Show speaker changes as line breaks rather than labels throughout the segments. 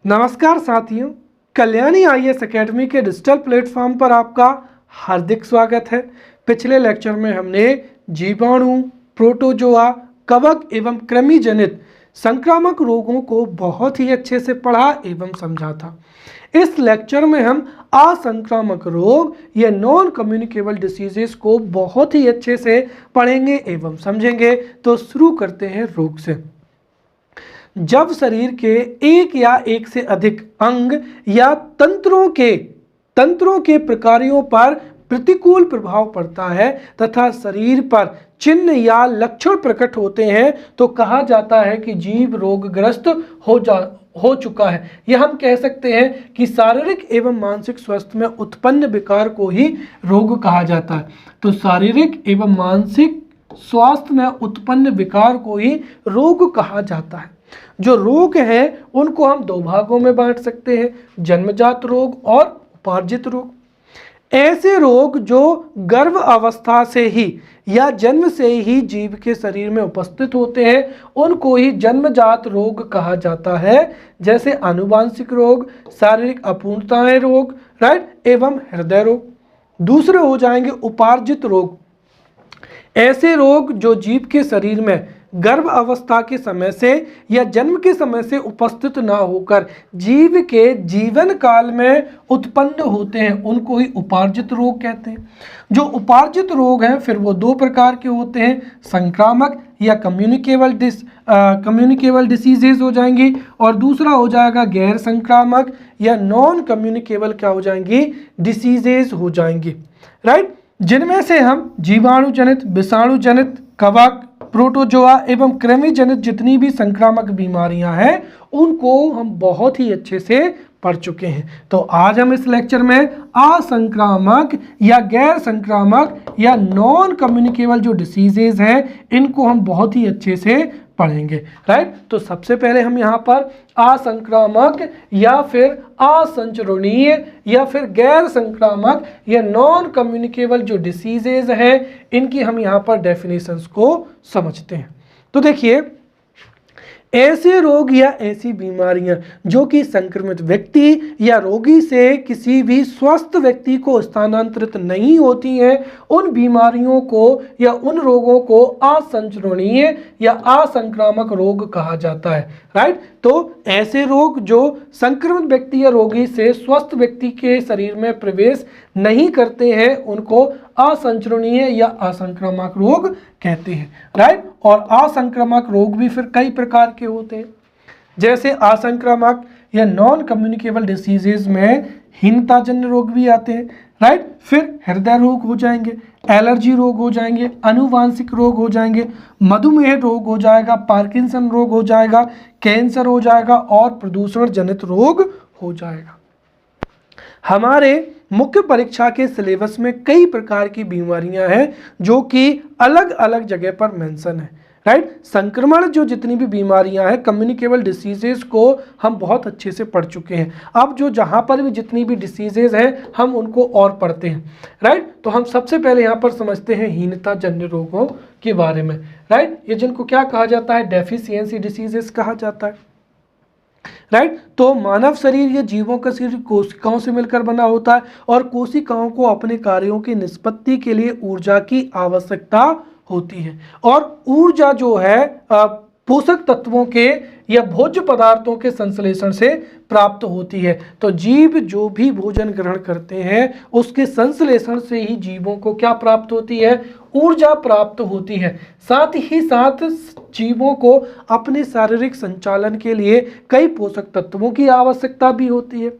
नमस्कार साथियों, Kalyani IAS academy के डिजिटल प्लेटफॉर्म पर आपका हार्दिक स्वागत है। पिछले लेक्चर में हमने जीवाणु, प्रोटोजोआ, कवक एवं कृमि जनित संक्रामक रोगों को बहुत ही अच्छे से पढ़ा एवं समझा था। इस लेक्चर में हम असंक्रामक रोग या नॉन कम्युनिकेबल डिसीजेस को बहुत ही अच्छे से पढ़ेंगे एवं समझेंगे। तो शुरू करते हैं रोग से। जब शरीर के एक या एक से अधिक अंग या तंत्रों के प्रकारों पर प्रतिकूल प्रभाव पड़ता है तथा शरीर पर चिन्ह या लक्षण प्रकट होते हैं तो कहा जाता है कि जीव रोगग्रस्त हो चुका है। यह हम कह सकते हैं कि शारीरिक एवं मानसिक स्वास्थ्य में उत्पन्न विकार को ही रोग कहा जाता है। तो शारीरिक एवं मानसिक स्वास्थ्य में उत्पन्न विकार को ही रोग कहा जाता है। जो रोग हैं उनको हम दो भागों में बांट सकते हैं, जन्मजात रोग और उपार्जित रोग। ऐसे रोग जो गर्भ अवस्था से ही या जन्म से ही जीव के शरीर में उपस्थित होते हैं उनको ही जन्मजात रोग कहा जाता है, जैसे आनुवांशिक रोग, शारीरिक अपूर्णताएं रोग, राइट, एवं हृदय रोग। दूसरे हो जाएंगे उपार्जित रोग। ऐसे रोग जो जीव के शरीर में गर्भ अवस्था के समय से या जन्म के समय से उपस्थित ना होकर जीव के जीवन काल में उत्पन्न होते हैं उनको ही उपार्जित रोग कहते हैं। जो उपार्जित रोग हैं फिर वो दो प्रकार के होते हैं, संक्रामक या कम्युनिकेबल डिसीजेज हो जाएंगी और दूसरा हो जाएगा गैर संक्रामक या नॉन कम्युनिकेबल क्या हो जाएंगी, डिसीजेज हो जाएंगी, राइट। जिनमें से हम जीवाणु जनित, विषाणु जनित, कवक, प्रोटोजोआ एवं कृमि जनित जितनी भी संक्रामक बीमारियां हैं उनको हम बहुत ही अच्छे से पढ़ चुके हैं। तो आज हम इस लेक्चर में असंक्रामक या गैर संक्रामक या नॉन कम्युनिकेबल जो डिसीजेज हैं इनको हम बहुत ही अच्छे से पढ़ेंगे, राइट। तो सबसे पहले हम यहाँ पर असंक्रामक या फिर असंचरणीय या फिर गैर संक्रामक या नॉन कम्युनिकेबल जो डिसीजेज हैं इनकी हम यहाँ पर डेफिनेशंस को समझते हैं। तो देखिए, ऐसे रोग या ऐसी बीमारियां जो कि संक्रमित व्यक्ति या रोगी से किसी भी स्वस्थ व्यक्ति को स्थानांतरित नहीं होती हैं उन बीमारियों को या उन रोगों को असंचरणीय या असंक्रामक रोग कहा जाता है, राइट। तो ऐसे रोग जो संक्रमित व्यक्ति या रोगी से स्वस्थ व्यक्ति के शरीर में प्रवेश नहीं करते हैं उनको असंचरणीय या असंक्रामक रोग कहते हैं, राइट। और असंक्रामक रोग भी फिर कई प्रकार के होते हैं, जैसे असंक्रामक या नॉन कम्युनिकेबल डिसीजेज में हीनताजन्य रोग भी आते हैं, राइट। फिर हृदय रोग हो जाएंगे, एलर्जी रोग हो जाएंगे, आनुवांशिक रोग हो जाएंगे, मधुमेह रोग हो जाएगा, पार्किंसन रोग हो जाएगा, कैंसर हो जाएगा और प्रदूषण जनित रोग हो जाएगा। हमारे मुख्य परीक्षा के सिलेबस में कई प्रकार की बीमारियां हैं जो कि अलग अलग जगह पर मेंशन है, राइट। संक्रमण जो जितनी भी बीमारियां हैं, कम्युनिकेबल डिसीजेज को हम बहुत अच्छे से पढ़ चुके हैं। अब जो जहां पर भी जितनी भी डिसीजेज हैं हम उनको और पढ़ते हैं, राइट। तो हम सबसे पहले यहाँ पर समझते हैं हीनताजन्य रोगों के बारे में, राइट। ये जिनको क्या कहा जाता है, डेफिशिएंसी डिसीजेस कहा जाता है, राइट। तो मानव शरीर या जीवों का शरीर कोशिकाओं से मिलकर बना होता है और कोशिकाओं को अपने कार्यों की निष्पत्ति के लिए ऊर्जा की आवश्यकता होती है और ऊर्जा जो है पोषक तत्वों के या भोज्य पदार्थों के संश्लेषण से प्राप्त होती है। तो जीव जो भी भोजन ग्रहण करते हैं उसके संश्लेषण से ही जीवों को क्या प्राप्त होती है, ऊर्जा प्राप्त होती है। साथ ही साथ जीवों को अपने शारीरिक संचालन के लिए कई पोषक तत्वों की आवश्यकता भी होती है।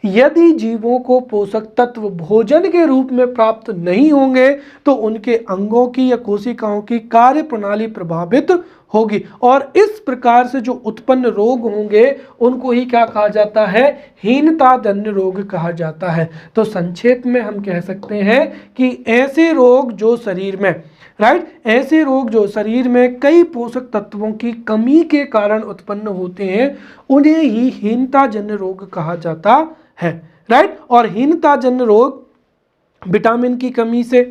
यदि जीवों को पोषक तत्व भोजन के रूप में प्राप्त नहीं होंगे तो उनके अंगों की या कोशिकाओं की कार्य प्रणाली प्रभावित होगी और इस प्रकार से जो उत्पन्न रोग होंगे उनको ही क्या कहा जाता है, हीनताजन्य रोग कहा जाता है। तो संक्षेप में हम कह सकते हैं कि ऐसे रोग जो शरीर में, राइट, ऐसे रोग जो शरीर में कई पोषक तत्वों की कमी के कारण उत्पन्न होते हैं उन्हें ही हीनताजन्य रोग कहा जाता है, राइट। और हीनताजन्य रोग विटामिन की कमी से,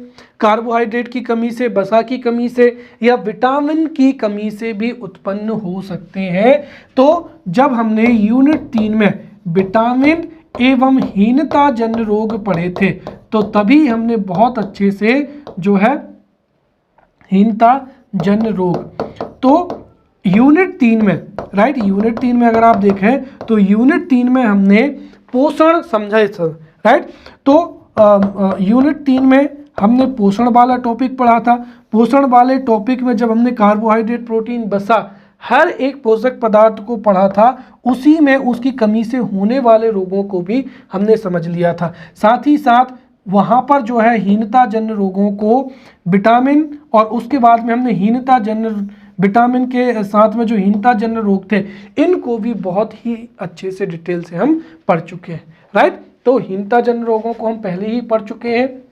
कार्बोहाइड्रेट की कमी से, वसा की कमी से या विटामिन की कमी से भी उत्पन्न हो सकते हैं। तो जब हमने यूनिट 3 में विटामिन एवं हीनता जन्य रोग पढ़े थे, तो तभी हमने बहुत अच्छे से जो है हीनता जन्य रोग, तो यूनिट 3 में, राइट, यूनिट 3 में अगर आप देखें तो यूनिट 3 में हमने पोषण समझा था, राइट। तो यूनिट 3 में हमने पोषण वाला टॉपिक पढ़ा था। पोषण वाले टॉपिक में जब हमने कार्बोहाइड्रेट, प्रोटीन, वसा, हर एक पोषक पदार्थ को पढ़ा था, उसी में उसकी कमी से होने वाले रोगों को भी हमने समझ लिया था। साथ ही साथ वहाँ पर जो है हीनता जन्य रोगों को विटामिन, और उसके बाद में हमने हीनता जन्य विटामिन के साथ में जो हीनता जन्य रोग थे, इनको भी बहुत ही अच्छे से डिटेल से हम पढ़ चुके हैं, राइट। तो हीनता जन्य रोगों को हम पहले ही पढ़ चुके हैं,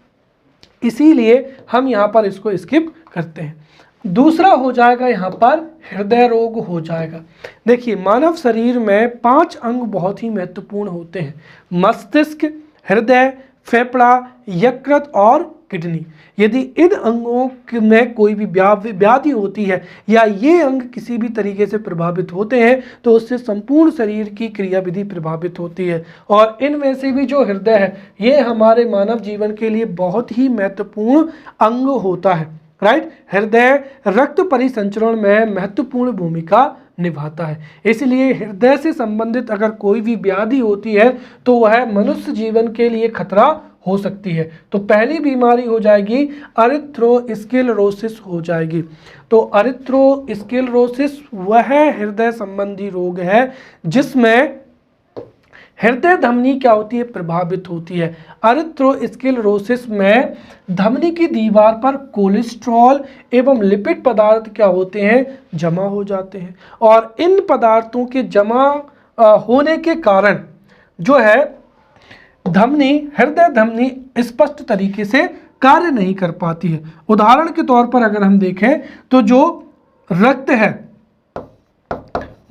इसीलिए हम यहाँ पर इसको स्किप करते हैं। दूसरा हो जाएगा यहाँ पर हृदय रोग हो जाएगा। देखिए, मानव शरीर में 5 अंग बहुत ही महत्वपूर्ण होते हैं: मस्तिष्क, हृदय, फेफड़ा, यकृत और किडनी। यदि इन अंगों में कोई भी व्याधि होती है या ये अंग किसी भी तरीके से प्रभावित होते हैं तो उससे संपूर्ण शरीर की क्रियाविधि प्रभावित होती है। और इनमें से भी जो हृदय है, ये हमारे मानव जीवन के लिए बहुत ही महत्वपूर्ण अंग होता है, राइट। हृदय रक्त परिसंचरण में महत्वपूर्ण भूमिका निभाता है, इसलिए हृदय से संबंधित अगर कोई भी व्याधि होती है तो वह मनुष्य जीवन के लिए खतरा हो सकती है। तो पहली बीमारी हो जाएगी अरिथ्रोस्क्लेरोसिस हो जाएगी। तो अरिथ्रोस्क्लेरोसिस वह हृदय संबंधी रोग है जिसमें हृदय धमनी क्या होती है, प्रभावित होती है। अरिथ्रोस्क्लेरोसिस में धमनी की दीवार पर कोलेस्ट्रॉल एवं लिपिड पदार्थ क्या होते हैं, जमा हो जाते हैं, और इन पदार्थों के जमा होने के कारण जो है हृदय धमनी स्पष्ट तरीके से कार्य नहीं कर पाती है। उदाहरण के तौर पर अगर हम देखें तो जो रक्त है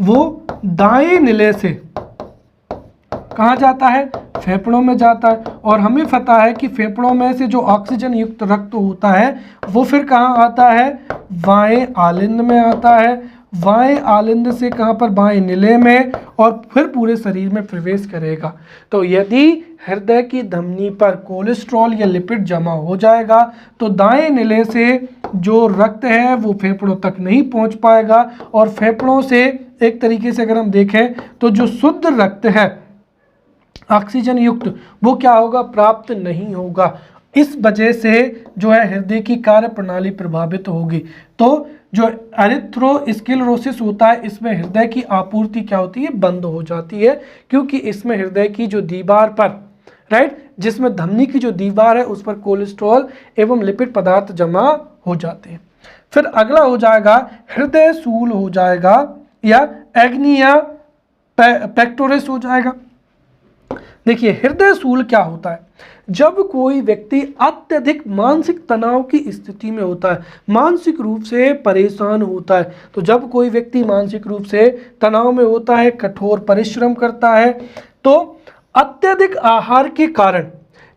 वो दाएं निले से कहाँ जाता है, फेफड़ों में जाता है, और हमें पता है कि फेफड़ों में से जो ऑक्सीजन युक्त रक्त होता है वो फिर कहाँ आता है, बाएं आलिंद में आता है, बाएं आलिंद से कहाँ पर, बाएं निले में, और फिर पूरे शरीर में प्रवेश करेगा। तो यदि हृदय की धमनी पर कोलेस्ट्रॉल या लिपिड जमा हो जाएगा तो दाएं निले से जो रक्त है वो फेफड़ों तक नहीं पहुंच पाएगा, और फेफड़ों से एक तरीके से अगर हम देखें तो जो शुद्ध रक्त है ऑक्सीजन युक्त वो क्या होगा, प्राप्त नहीं होगा। इस वजह से जो है हृदय की कार्य प्रणाली प्रभावित होगी। तो जो अरिथ्रोस्क्लेरोसिस होता है इसमें हृदय की आपूर्ति क्या होती है, बंद हो जाती है, क्योंकि इसमें हृदय की जो दीवार पर, राइट, जिसमें धमनी की जो दीवार है उस पर कोलेस्ट्रॉल एवं लिपिड पदार्थ जमा हो जाते हैं। फिर अगला हो जाएगा हृदय शूल हो जाएगा या एग्निया पेक्टोरिस हो जाएगा। देखिए, हृदय शूल क्या होता है, जब कोई व्यक्ति अत्यधिक मानसिक तनाव की स्थिति में होता है, मानसिक रूप से परेशान होता है, तो जब कोई व्यक्ति मानसिक रूप से तनाव में होता है, कठोर परिश्रम करता है, तो अत्यधिक आहार के कारण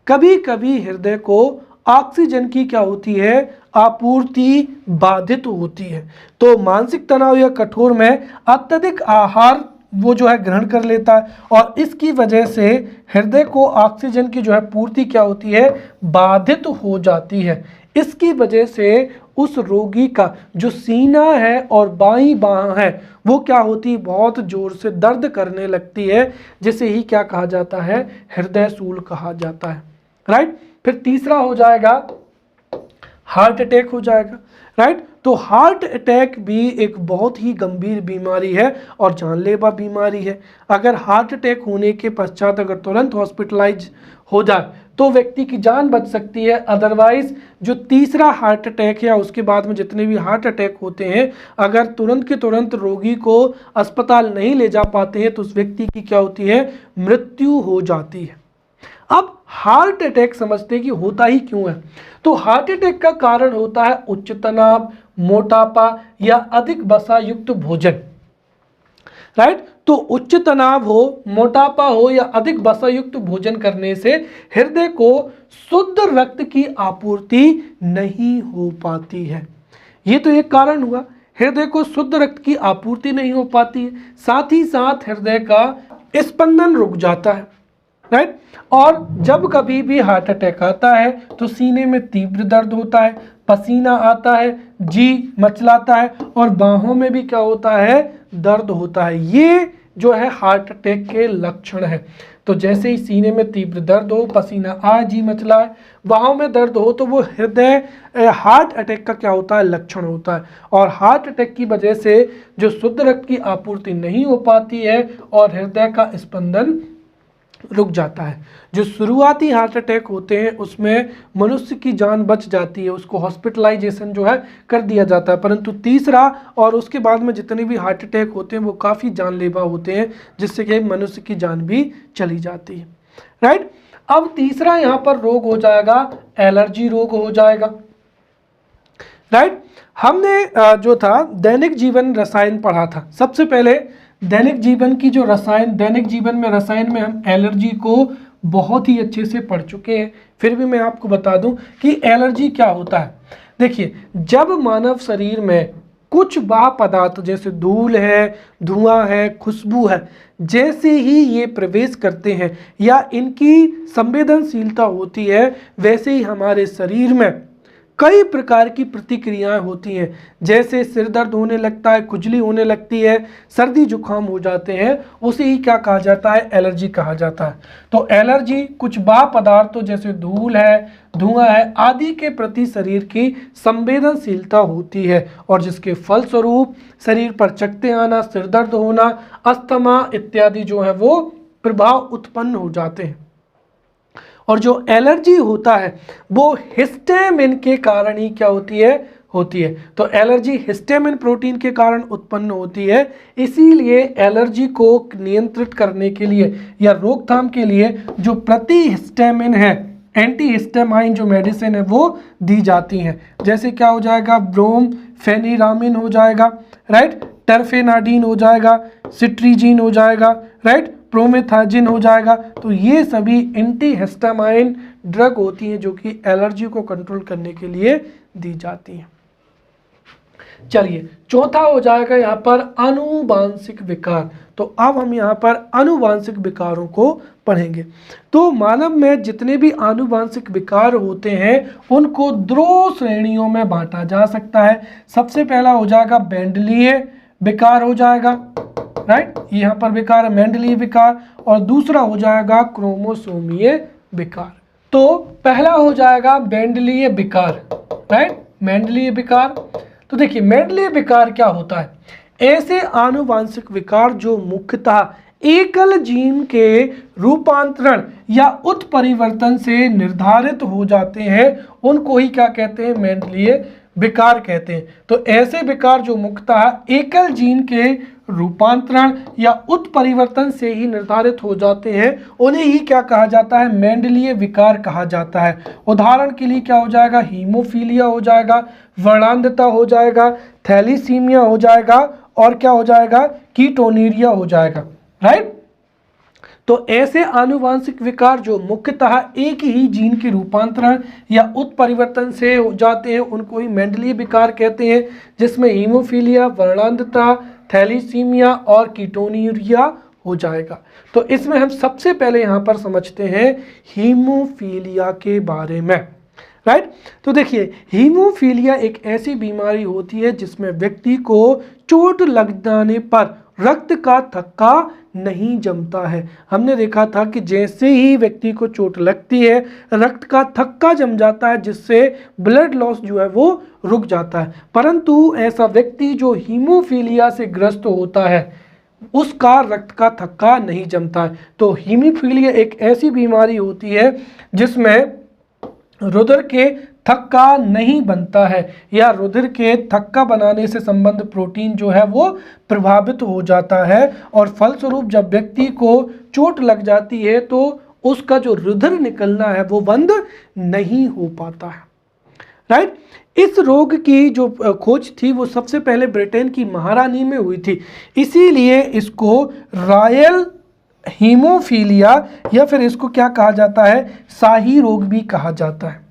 कभी कभी हृदय को ऑक्सीजन की क्या होती है, आपूर्ति बाधित होती है। तो मानसिक तनाव या कठोर में अत्यधिक आहार वो जो है ग्रहण कर लेता है, और इसकी वजह से हृदय को ऑक्सीजन की जो है पूर्ति क्या होती है, बाधित हो जाती है। इसकी वजह से उस रोगी का जो सीना है और बाईं बाह है वो क्या होती है, बहुत जोर से दर्द करने लगती है, जिसे ही क्या कहा जाता है, हृदय शूल कहा जाता है, राइट। फिर तीसरा हो जाएगा हार्ट अटैक हो जाएगा, राइट। तो हार्ट अटैक भी एक बहुत ही गंभीर बीमारी है और जानलेवा बीमारी है। अगर हार्ट अटैक होने के पश्चात अगर तुरंत हॉस्पिटलाइज हो जाए तो व्यक्ति की जान बच सकती है। अदरवाइज जो तीसरा हार्ट अटैक है, उसके बाद में जितने भी हार्ट अटैक होते हैं, अगर तुरंत के तुरंत रोगी को अस्पताल नहीं ले जा पाते हैं तो उस व्यक्ति की क्या होती है, मृत्यु हो जाती है। अब हार्ट अटैक समझते हैं कि होता ही क्यों है। तो हार्ट अटैक का कारण होता है उच्च तनाव, मोटापा या अधिक वसा युक्त भोजन, राइट। तो उच्च तनाव हो, मोटापा हो या अधिक वसा युक्त भोजन करने से हृदय को शुद्ध रक्त की आपूर्ति नहीं हो पाती है। ये तो एक कारण हुआ, हृदय को शुद्ध रक्त की आपूर्ति नहीं हो पाती है। साथ ही साथ हृदय का स्पंदन रुक जाता है, राइट। और जब कभी भी हार्ट अटैक आता है तो सीने में तीव्र दर्द होता है, पसीना आता है, जी मचलाता है और बाहों में भी क्या होता है, दर्द होता है। ये जो है हार्ट अटैक के लक्षण है। तो जैसे ही सीने में तीव्र दर्द हो, पसीना आए, जी मचलाए, बाहों में दर्द हो, तो वो हृदय हार्ट अटैक का क्या होता है, लक्षण होता है। और हार्ट अटैक की वजह से जो शुद्ध रक्त की आपूर्ति नहीं हो पाती है और हृदय का स्पंदन रुक जाता है। जो शुरुआती हार्ट अटैक होते हैं उसमें मनुष्य की जान बच जाती है, उसको हॉस्पिटलाइजेशन जो है कर दिया जाता है। परंतु तीसरा और उसके बाद में जितने भी हार्ट अटैक होते हैं वो काफ़ी जानलेवा होते हैं, जिससे कि मनुष्य की जान भी चली जाती है, राइट। अब तीसरा यहाँ पर रोग हो जाएगा, एलर्जी रोग हो जाएगा, राइट। हमने जो था दैनिक जीवन रसायन पढ़ा था। सबसे पहले दैनिक जीवन की जो रसायन, दैनिक जीवन में रसायन में हम एलर्जी को बहुत ही अच्छे से पढ़ चुके हैं। फिर भी मैं आपको बता दूं कि एलर्जी क्या होता है। देखिए, जब मानव शरीर में कुछ बाह्य पदार्थ जैसे धूल है, धुआं है, खुशबू है, जैसे ही ये प्रवेश करते हैं या इनकी संवेदनशीलता होती है, वैसे ही हमारे शरीर में कई प्रकार की प्रतिक्रियाएं होती हैं। जैसे सिर दर्द होने लगता है, खुजली होने लगती है, सर्दी जुकाम हो जाते हैं, उसे ही क्या कहा जाता है, एलर्जी कहा जाता है। तो एलर्जी कुछ बाह्य पदार्थों जैसे धूल है, धुआं है आदि के प्रति शरीर की संवेदनशीलता होती है और जिसके फलस्वरूप शरीर पर चकत्ते आना, सिर दर्द होना, अस्थमा इत्यादि जो है वो प्रभाव उत्पन्न हो जाते हैं। और जो एलर्जी होता है वो हिस्टामिन के कारण ही क्या होती है, तो एलर्जी हिस्टामिन प्रोटीन के कारण उत्पन्न होती है। इसीलिए एलर्जी को नियंत्रित करने के लिए या रोकथाम के लिए जो प्रति हिस्टामिन है, एंटी हिस्टामाइन जो मेडिसिन है वो दी जाती हैं। जैसे क्या हो जाएगा, ब्रोमफेनिरामिन हो जाएगा, राइट, टर्फेनाडीन हो जाएगा, सिट्रीजिन हो जाएगा, राइट, प्रोमेथाजिन हो जाएगा। तो ये सभी एंटी हिस्टामाइन ड्रग होती हैं जो कि एलर्जी को कंट्रोल करने के लिए दी जाती हैं। चलिए, चौथा हो जाएगा यहाँ पर आनुवांशिक विकार। तो अब हम यहाँ पर आनुवांशिक विकारों को पढ़ेंगे। तो मानव में जितने भी आनुवांशिक विकार होते हैं उनको दो श्रेणियों में बांटा जा सकता है। सबसे पहला हो जाएगा मेंडलीय विकार हो जाएगा, राइट, यहाँ पर विकार है मेंडलीय विकार, और दूसरा हो जाएगा क्रोमोसोमीय विकार। तो पहला हो जाएगा मेंडलीय विकार, राइट, मेंडलीय विकार। तो देखिए, मेंडलीय विकार क्या होता है, ऐसे आनुवांशिक विकार जो मुख्यतः एकल जीन के रूपांतरण या उत्परिवर्तन से निर्धारित हो जाते हैं उनको ही क्या कहते हैं, मेंडलीय विकार कहते हैं। तो ऐसे विकार जो मुख्यतः एकल जीन के रूपांतरण या उत्परिवर्तन से ही निर्धारित हो जाते हैं उन्हें ही क्या कहा जाता है, मेंडलीय विकार कहा जाता है। उदाहरण के लिए क्या हो जाएगा, हीमोफीलिया हो जाएगा, वर्णांधता हो जाएगा, थैलीसीमिया हो जाएगा और क्या हो जाएगा, कीटोनीरिया हो जाएगा, राइट। तो ऐसे आनुवांशिक विकार जो मुख्यतः एक ही जीन के रूपांतरण या उत्परिवर्तन से हो जाते हैं उनको ही मेंडलीय विकार कहते हैं, जिसमें हीमोफीलिया, वर्णांधता, थैलीसीमिया और कीटोनीरिया हो जाएगा। तो इसमें हम सबसे पहले यहाँ पर समझते हैं हीमोफीलिया के बारे में, राइट। तो देखिए, हीमोफीलिया एक ऐसी बीमारी होती है जिसमें व्यक्ति को चोट लग जाने पर रक्त का थक्का नहीं जमता है। हमने देखा था कि जैसे ही व्यक्ति को चोट लगती है रक्त का थक्का जम जाता है, जिससे ब्लड लॉस जो है वो रुक जाता है। परंतु ऐसा व्यक्ति जो हीमोफीलिया से ग्रस्त होता है उसका रक्त का थक्का नहीं जमता है। तो हीमोफीलिया एक ऐसी बीमारी होती है जिसमें रुधिर के थक्का नहीं बनता है या रुधिर के थक्का बनाने से संबंध प्रोटीन जो है वो प्रभावित हो जाता है और फलस्वरूप जब व्यक्ति को चोट लग जाती है तो उसका जो रुधिर निकलना है वो बंद नहीं हो पाता है, राइट। इस रोग की जो खोज थी वो सबसे पहले ब्रिटेन की महारानी में हुई थी, इसीलिए इसको रॉयल हीमोफीलिया या फिर इसको क्या कहा जाता है, शाही रोग भी कहा जाता है।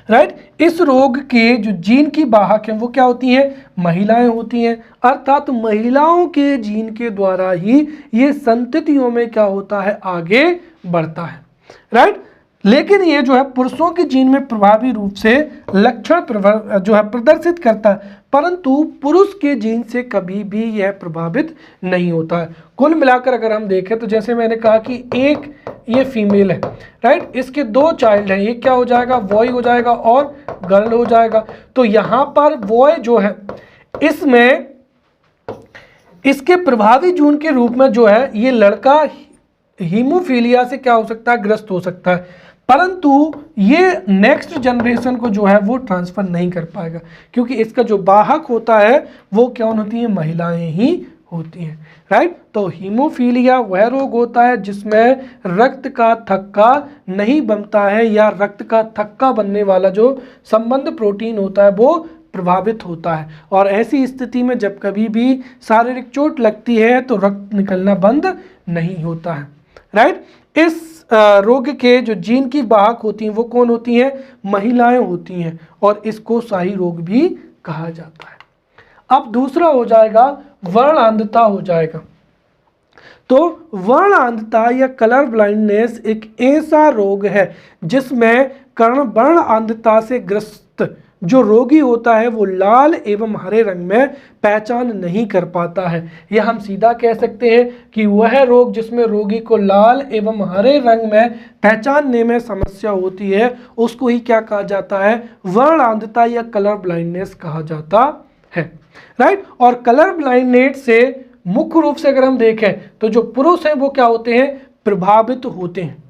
राइट। इस रोग के जो जीन की वाहक हैं वो क्या होती हैं, महिलाएं होती हैं, अर्थात महिलाओं के जीन के द्वारा ही ये संततियों में क्या होता है, आगे बढ़ता है। राइट। लेकिन ये जो है पुरुषों के जीन में प्रभावी रूप से लक्षण जो है प्रदर्शित करता है, परंतु पुरुष के जीन से कभी भी यह प्रभावित नहीं होता है। कुल मिलाकर अगर हम देखें तो जैसे मैंने कहा कि एक ये फीमेल है, राइट, इसके दो चाइल्ड हैं, ये क्या हो जाएगा, बॉय हो जाएगा और गर्ल हो जाएगा। तो यहाँ पर बॉय जो है इसमें इसके प्रभावी जीन के रूप में जो है ये लड़का हीमोफीलिया से क्या हो सकता है, ग्रस्त हो सकता है, परंतु ये नेक्स्ट जनरेशन को जो है वो ट्रांसफर नहीं कर पाएगा, क्योंकि इसका जो वाहक होता है वो क्या होती है, महिलाएं ही होती हैं। राइट। तो हीमोफीलिया वह रोग होता है जिसमें रक्त का थक्का नहीं बनता है, या रक्त का थक्का बनने वाला जो संबंध प्रोटीन होता है वो प्रभावित होता है, और ऐसी स्थिति में जब कभी भी शारीरिक चोट लगती है तो रक्त निकलना बंद नहीं होता है। राइट। इस रोग के जो जीन की वाहक होती हैं वो कौन होती हैं, महिलाएं होती हैं, और इसको शाही रोग भी कहा जाता है। अब दूसरा हो जाएगा वर्णांधता हो जाएगा। तो वर्णांधता या कलर ब्लाइंडनेस एक ऐसा रोग है जिसमें वर्णांधता से ग्रस्त जो रोगी होता है वो लाल एवं हरे रंग में पहचान नहीं कर पाता है, या हम सीधा कह सकते हैं कि वह रोग जिसमें रोगी को लाल एवं हरे रंग में पहचानने में समस्या होती है उसको ही क्या कहा जाता है, वर्णांधता या कलर ब्लाइंडनेस कहा जाता है। राइट। और कलर ब्लाइंडनेस से मुख्य रूप से अगर हम देखें तो जो पुरुष हैं वो क्या होते हैं, प्रभावित होते हैं।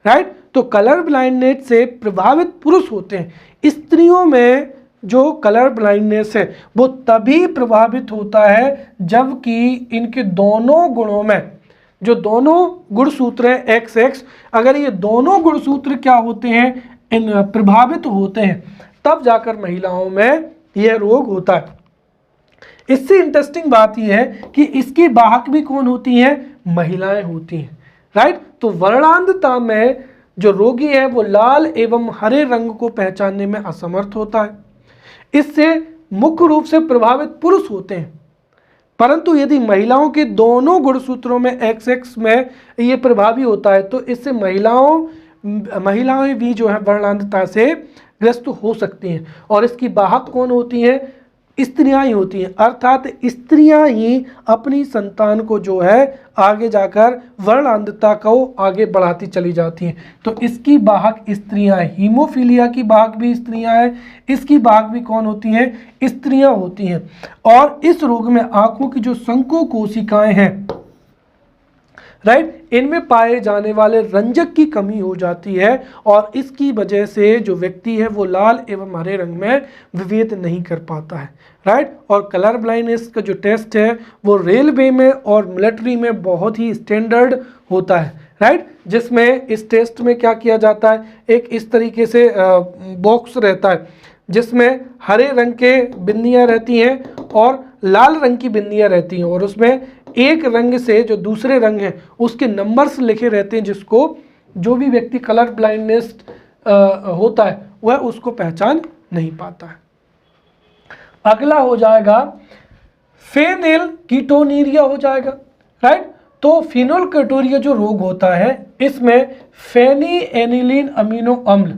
राइट। तो कलर ब्लाइंडनेस से प्रभावित पुरुष होते हैं। स्त्रियों में जो कलर ब्लाइंडनेस है वो तभी प्रभावित होता है जबकि इनके दोनों गुणों में जो दोनों गुणसूत्र हैं XX, अगर ये दोनों गुणसूत्र क्या होते हैं, इन प्रभावित होते हैं, तब जाकर महिलाओं में यह रोग होता है। इससे इंटरेस्टिंग बात यह है कि इसकी वाहक भी कौन होती हैं, महिलाएं होती हैं। राइट। तो वर्णांधता में जो रोगी है वो लाल एवं हरे रंग को पहचानने में असमर्थ होता है। इससे मुख्य रूप से प्रभावित पुरुष होते हैं, परंतु यदि महिलाओं के दोनों गुणसूत्रों में XX में ये प्रभावी होता है तो इससे महिलाएं भी जो है वर्णांधता से ग्रस्त हो सकती हैं, और इसकी वाहक कौन होती हैं, स्त्रियां ही होती हैं, अर्थात स्त्रियां ही अपनी संतान को जो है आगे जाकर वर्णांधता को आगे बढ़ाती चली जाती हैं। तो इसकी वाहक स्त्रियां हैं, हीमोफीलिया की वाहक भी स्त्रियां हैं, इसकी वाहक भी कौन होती हैं, स्त्रियां होती हैं। और इस रोग में आंखों की जो संको कोशिकाएं हैं, राइट, इनमें पाए जाने वाले रंजक की कमी हो जाती है, और इसकी वजह से जो व्यक्ति है वो लाल एवं हरे रंग में विभेद नहीं कर पाता है। राइट। और कलर ब्लाइंडनेस का जो टेस्ट है वो रेलवे में और मिलिट्री में बहुत ही स्टैंडर्ड होता है। राइट। जिसमें इस टेस्ट में क्या किया जाता है, एक इस तरीके से बॉक्स रहता है जिसमें हरे रंग के बिंदियां रहती हैं और लाल रंग की बिंदियां रहती हैं, और उसमें एक रंग से जो दूसरे रंग हैं उसके नंबर्स लिखे रहते हैं, जिसको जो भी व्यक्ति कलर ब्लाइंडनेस होता है वह उसको पहचान नहीं पाता है। अगला हो जाएगा फेनिल कीटोनीरिया हो जाएगा। राइट। तो फिनोल्केटोरिया जो रोग होता है इसमें फेनीएनिलीन अमीनो अम्ल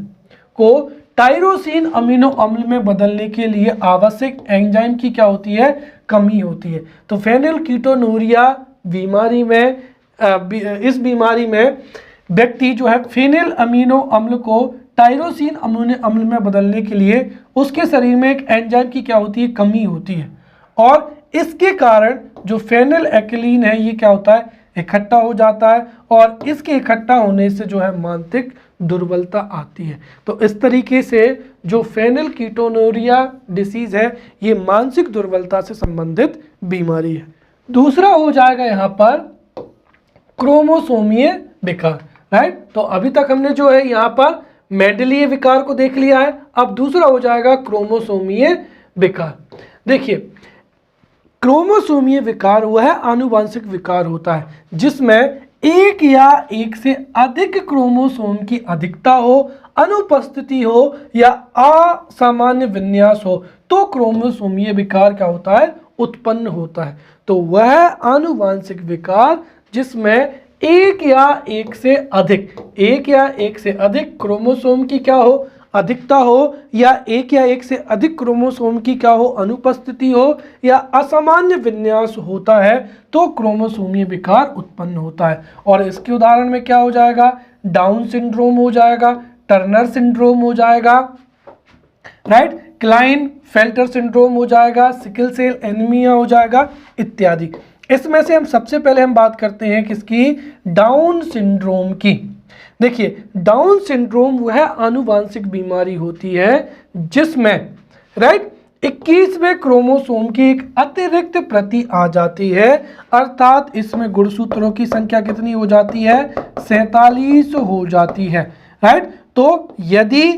को टायरोसिन अमीनो अम्ल में बदलने के लिए आवश्यक एंजाइम की क्या होती है, कमी होती है। तो फेनिलकीटोनूरिया बीमारी में इस बीमारी में व्यक्ति जो है फेनिल अमीनो अम्ल को टायरोसिन अमीनो अम्ल में बदलने के लिए उसके शरीर में एक एंजाइम की क्या होती है, कमी होती है, और इसके कारण जो फेनिल एक्लिन है ये क्या होता है, इकट्ठा हो जाता है, और इसके इकट्ठा होने से जो है मानसिक दुर्बलता आती है। तो इस तरीके से जो फेनिलकीटोनूरिया डिसीज है ये मानसिक दुर्बलता से संबंधित बीमारी है। दूसरा हो जाएगा यहाँ पर क्रोमोसोमीय विकार। राइट। तो अभी तक हमने जो है यहाँ पर मेंडेलीय विकार को देख लिया है, अब दूसरा हो जाएगा क्रोमोसोमीय विकार। देखिए क्रोमोसोमीय विकार वह आनुवांशिक विकार होता है जिसमें एक या एक से अधिक क्रोमोसोम की अधिकता हो, अनुपस्थिति हो या असामान्य विन्यास हो तो क्रोमोसोमीय विकार क्या होता है, उत्पन्न होता है। तो वह आनुवांशिक विकार जिसमें एक या एक से अधिक क्रोमोसोम की क्या हो, अधिकता हो, या एक से अधिक क्रोमोसोम की क्या हो, अनुपस्थिति हो, या असामान्य विन्यास होता है तो क्रोमोसोमीय विकार उत्पन्न होता है। और इसके उदाहरण में क्या हो जाएगा, डाउन सिंड्रोम हो जाएगा, टर्नर सिंड्रोम हो जाएगा, राइट, क्लाइन फेल्टर सिंड्रोम हो जाएगा, सिकल सेल एनीमिया हो जाएगा इत्यादि। इसमें से हम सबसे पहले हम बात करते हैं किसकी, डाउन सिंड्रोम की। देखिए डाउन सिंड्रोम वह आनुवांशिक बीमारी होती है जिसमें, राइट, 21वें क्रोमोसोम की एक अतिरिक्त प्रति आ जाती है, अर्थात इसमें गुणसूत्रों की संख्या कितनी हो जाती है, 47 हो जाती है, राइट। तो यदि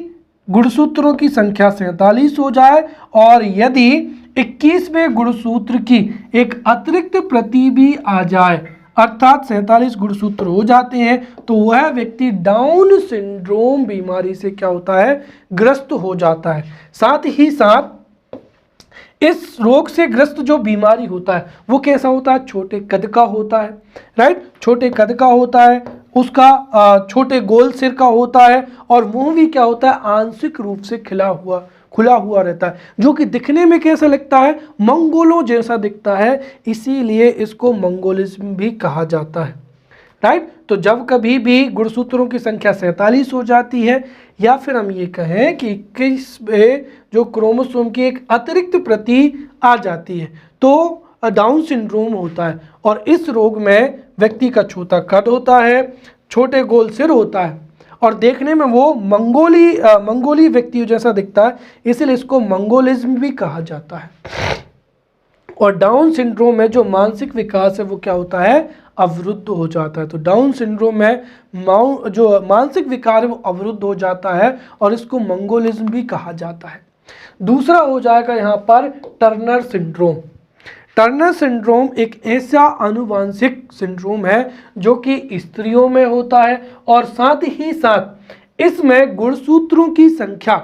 गुणसूत्रों की संख्या 47 हो जाए और यदि 21वें गुणसूत्र की एक अतिरिक्त प्रति भी आ जाए, अर्थात 47 गुणसूत्र हो जाते हैं, तो वह व्यक्ति डाउन सिंड्रोम बीमारी से क्या होता है, ग्रस्त हो जाता है। साथ ही साथ इस रोग से ग्रस्त जो बीमारी होता है वो कैसा होता है, छोटे कद का होता है, राइट, छोटे कद का होता है, उसका छोटे गोल सिर का होता है और मुंह भी क्या होता है, आंशिक रूप से खुला हुआ रहता है, जो कि दिखने में कैसा लगता है, मंगोलों जैसा दिखता है, इसीलिए इसको मंगोलिज्म भी कहा जाता है, राइट। तो जब कभी भी गुणसूत्रों की संख्या 47 हो जाती है या फिर हम ये कहें कि 21वें जो क्रोमोसोम की एक अतिरिक्त प्रति आ जाती है तो डाउन सिंड्रोम होता है। और इस रोग में व्यक्ति का छोटा कद होता है, छोटे गोल सिर होता है और देखने में वो मंगोली व्यक्ति जैसा दिखता है, इसलिए इसको मंगोलिज्म भी कहा जाता है। और डाउन सिंड्रोम में जो मानसिक विकास है वो क्या होता है, अवरुद्ध हो जाता है। तो डाउन सिंड्रोम में जो मानसिक विकार है वो अवरुद्ध हो जाता है और इसको मंगोलिज्म भी कहा जाता है। दूसरा हो जाएगा यहाँ पर टर्नर सिंड्रोम। टर्नर सिंड्रोम एक ऐसा आनुवांशिक सिंड्रोम है जो कि स्त्रियों में होता है और साथ ही साथ इसमें गुणसूत्रों की संख्या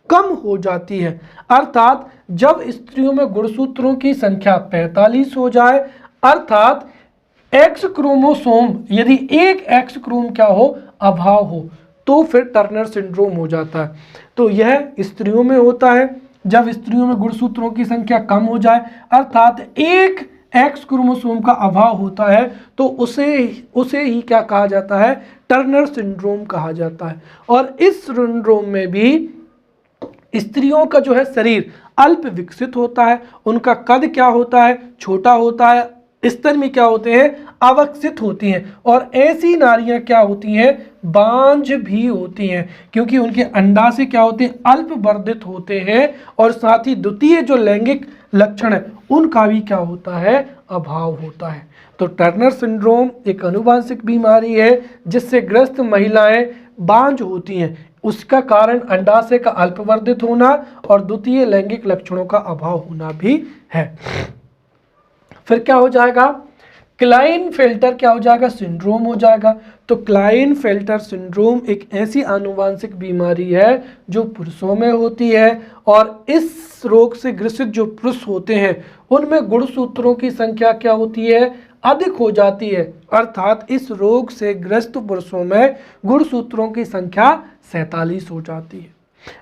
कम हो जाती है, अर्थात जब स्त्रियों में गुणसूत्रों की संख्या 45 हो जाए, अर्थात एक्स क्रोमोसोम यदि एक एक्स क्रोम क्या हो, अभाव हो, तो फिर टर्नर सिंड्रोम हो जाता है। तो यह स्त्रियों में होता है, जब स्त्रियों में गुणसूत्रों की संख्या कम हो जाए, अर्थात एक एक्स क्रोमोसोम का अभाव होता है, तो उसे ही क्या कहा जाता है, टर्नर सिंड्रोम कहा जाता है। और इस सिंड्रोम में भी स्त्रियों का जो है शरीर अल्प विकसित होता है, उनका कद क्या होता है, छोटा होता है, स्तन में क्या होते हैं, अविकसित होती हैं, और ऐसी नारियां क्या होती हैं, बांझ भी होती हैं, क्योंकि उनके अंडाशय क्या होते हैं, अल्प वर्धित होते हैं और साथ ही द्वितीय जो लैंगिक लक्षण है उनका भी क्या होता है, अभाव होता है। तो टर्नर सिंड्रोम एक आनुवांशिक बीमारी है जिससे ग्रस्त महिलाएं बांझ होती हैं, उसका कारण अंडाशय का अल्पवर्धित होना और द्वितीय लैंगिक लक्षणों का अभाव होना भी है। फिर क्या हो जाएगा, क्लाइनफेल्टर क्या हो जाएगा, सिंड्रोम हो जाएगा। तो क्लाइनफेल्टर सिंड्रोम एक ऐसी आनुवांशिक बीमारी है जो पुरुषों में होती है और इस रोग से ग्रसित जो पुरुष होते हैं उनमें गुणसूत्रों की संख्या क्या होती है, अधिक हो जाती है, अर्थात इस रोग से ग्रस्त पुरुषों में गुणसूत्रों की संख्या 47 हो जाती है,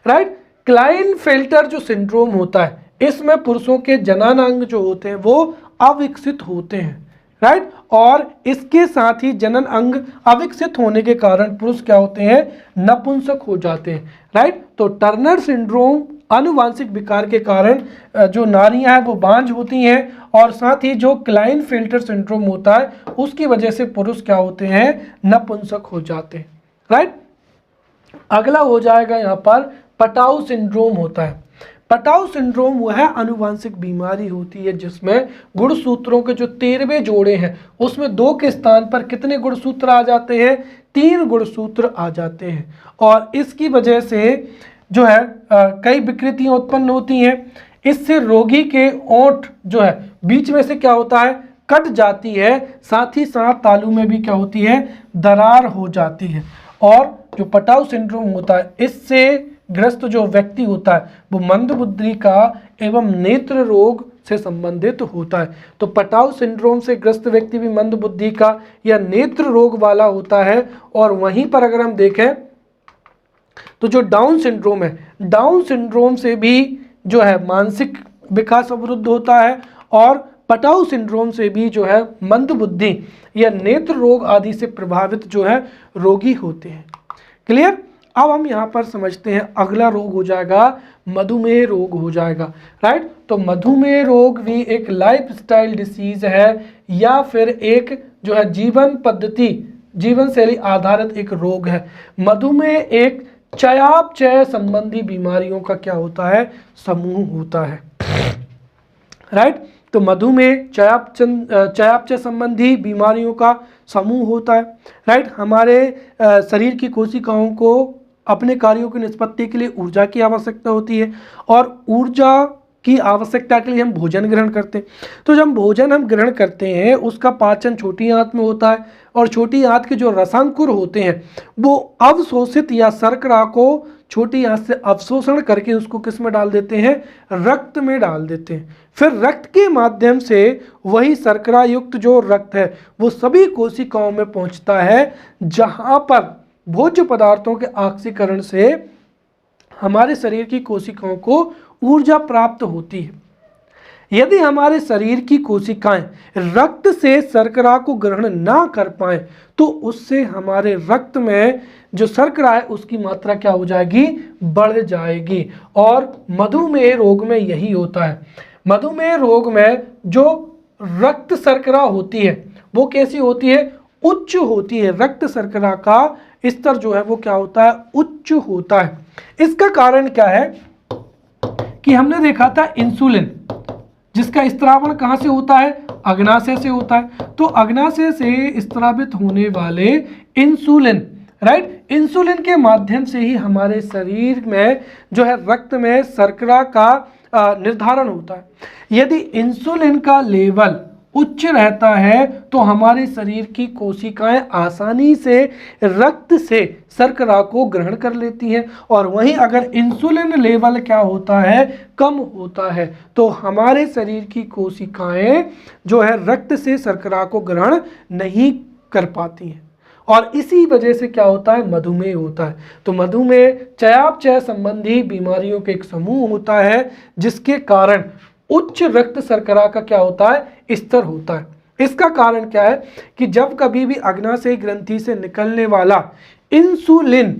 राइट। क्लाइनफेल्टर जो सिंड्रोम होता है इसमें पुरुषों के जननांग जो होते हैं वो अविकसित होते हैं, राइट, और इसके साथ ही जनन अंग अविकसित होने के कारण पुरुष क्या होते हैं, नपुंसक हो जाते हैं, राइट। तो टर्नर सिंड्रोम आनुवांशिक विकार के कारण जो नारियां हैं वो बांझ होती हैं और साथ ही जो क्लाइनफेल्टर सिंड्रोम होता है उसकी वजह से पुरुष क्या होते हैं, नपुंसक हो जाते हैं, राइट। अगला हो जाएगा यहाँ पर पटाऊ सिंड्रोम होता है। पटाऊ सिंड्रोम वह आनुवांशिक बीमारी होती है जिसमें गुणसूत्रों के जो 13वें जोड़े हैं उसमें 2 के स्थान पर कितने गुणसूत्र आ जाते हैं, 3 गुणसूत्र आ जाते हैं और इसकी वजह से जो है कई विकृतियां उत्पन्न होती हैं। इससे रोगी के ओंठ जो है बीच में से क्या होता है, कट जाती है, साथ ही साथ तालू में भी क्या होती है, दरार हो जाती है। और जो पटाउ सिंड्रोम होता है, इससे ग्रस्त जो व्यक्ति होता है वो मंदबुद्धि का एवं नेत्र रोग से संबंधित होता है। तो पटाउ सिंड्रोम से ग्रस्त व्यक्ति भी मंदबुद्धि का या नेत्र रोग वाला होता है। और वहीं पर अगर हम देखें तो जो डाउन सिंड्रोम है, डाउन सिंड्रोम से भी जो है मानसिक विकास अवरुद्ध होता है, और पटाउ सिंड्रोम से भी जो है मंदबुद्धि या नेत्र रोग आदि से प्रभावित जो है रोगी होते हैं। क्लियर। अब हम यहाँ पर समझते हैं अगला रोग हो जाएगा मधुमेह रोग हो जाएगा, राइट। तो मधुमेह रोग भी एक लाइफस्टाइल डिसीज है या फिर एक जो है जीवन पद्धति, जीवन शैली आधारित एक रोग है। मधुमेह एक चयापचय संबंधी बीमारियों का क्या होता है, समूह होता है, राइट। तो मधुमेह चयापचय संबंधी बीमारियों का समूह होता है, राइट। हमारे शरीर की कोशिकाओं को अपने कार्यों की निष्पत्ति के लिए ऊर्जा की आवश्यकता होती है, और ऊर्जा की आवश्यकता के लिए हम भोजन ग्रहण करते हैं। तो जब भोजन हम ग्रहण करते हैं उसका पाचन छोटी आंत में होता है, और छोटी आंत के जो रसांकुर होते हैं वो अवशोषित या शर्करा को छोटी आंत से अवशोषण करके उसको किस में डाल देते हैं, रक्त में डाल देते हैं। फिर रक्त के माध्यम से वही शर्करा युक्त जो रक्त है वो सभी कोशिकाओं में पहुंचता है, जहां पर भोज्य पदार्थों के ऑक्सीकरण से हमारे शरीर की कोशिकाओं को ऊर्जा प्राप्त होती है। यदि हमारे शरीर की कोशिकाएं रक्त से शर्करा को ग्रहण ना कर पाए तो उससे हमारे रक्त में जो शर्करा है उसकी मात्रा क्या हो जाएगी, बढ़ जाएगी। और मधुमेह रोग में यही होता है। मधुमेह रोग में जो रक्त शर्करा होती है वो कैसी होती है, उच्च होती है। रक्त शर्करा का स्तर जो है वो क्या होता है, उच्च होता है। इसका कारण क्या है कि हमने देखा था इंसुलिन, जिसका स्त्रावण कहाँ से होता है, अग्नाशय से होता है। तो अग्नाशय से स्त्रावित होने वाले इंसुलिन, राइट, इंसुलिन के माध्यम से ही हमारे शरीर में जो है रक्त में शर्करा का निर्धारण होता है। यदि इंसुलिन का लेवल उच्च रहता है तो हमारे शरीर की कोशिकाएं आसानी से रक्त से शर्करा को ग्रहण कर लेती हैं, और वहीं अगर इंसुलिन लेवल क्या होता है, कम होता है, तो हमारे शरीर की कोशिकाएं जो है रक्त से शर्करा को ग्रहण नहीं कर पाती हैं, और इसी वजह से क्या होता है, मधुमेह होता है। तो मधुमेह चयापचय संबंधी बीमारियों के एक समूह होता है जिसके कारण उच्च रक्त शर्करा का क्या होता है, स्तर होता है। इसका कारण क्या है कि जब कभी भी अग्नाशय ग्रंथि से निकलने वाला इंसुलिन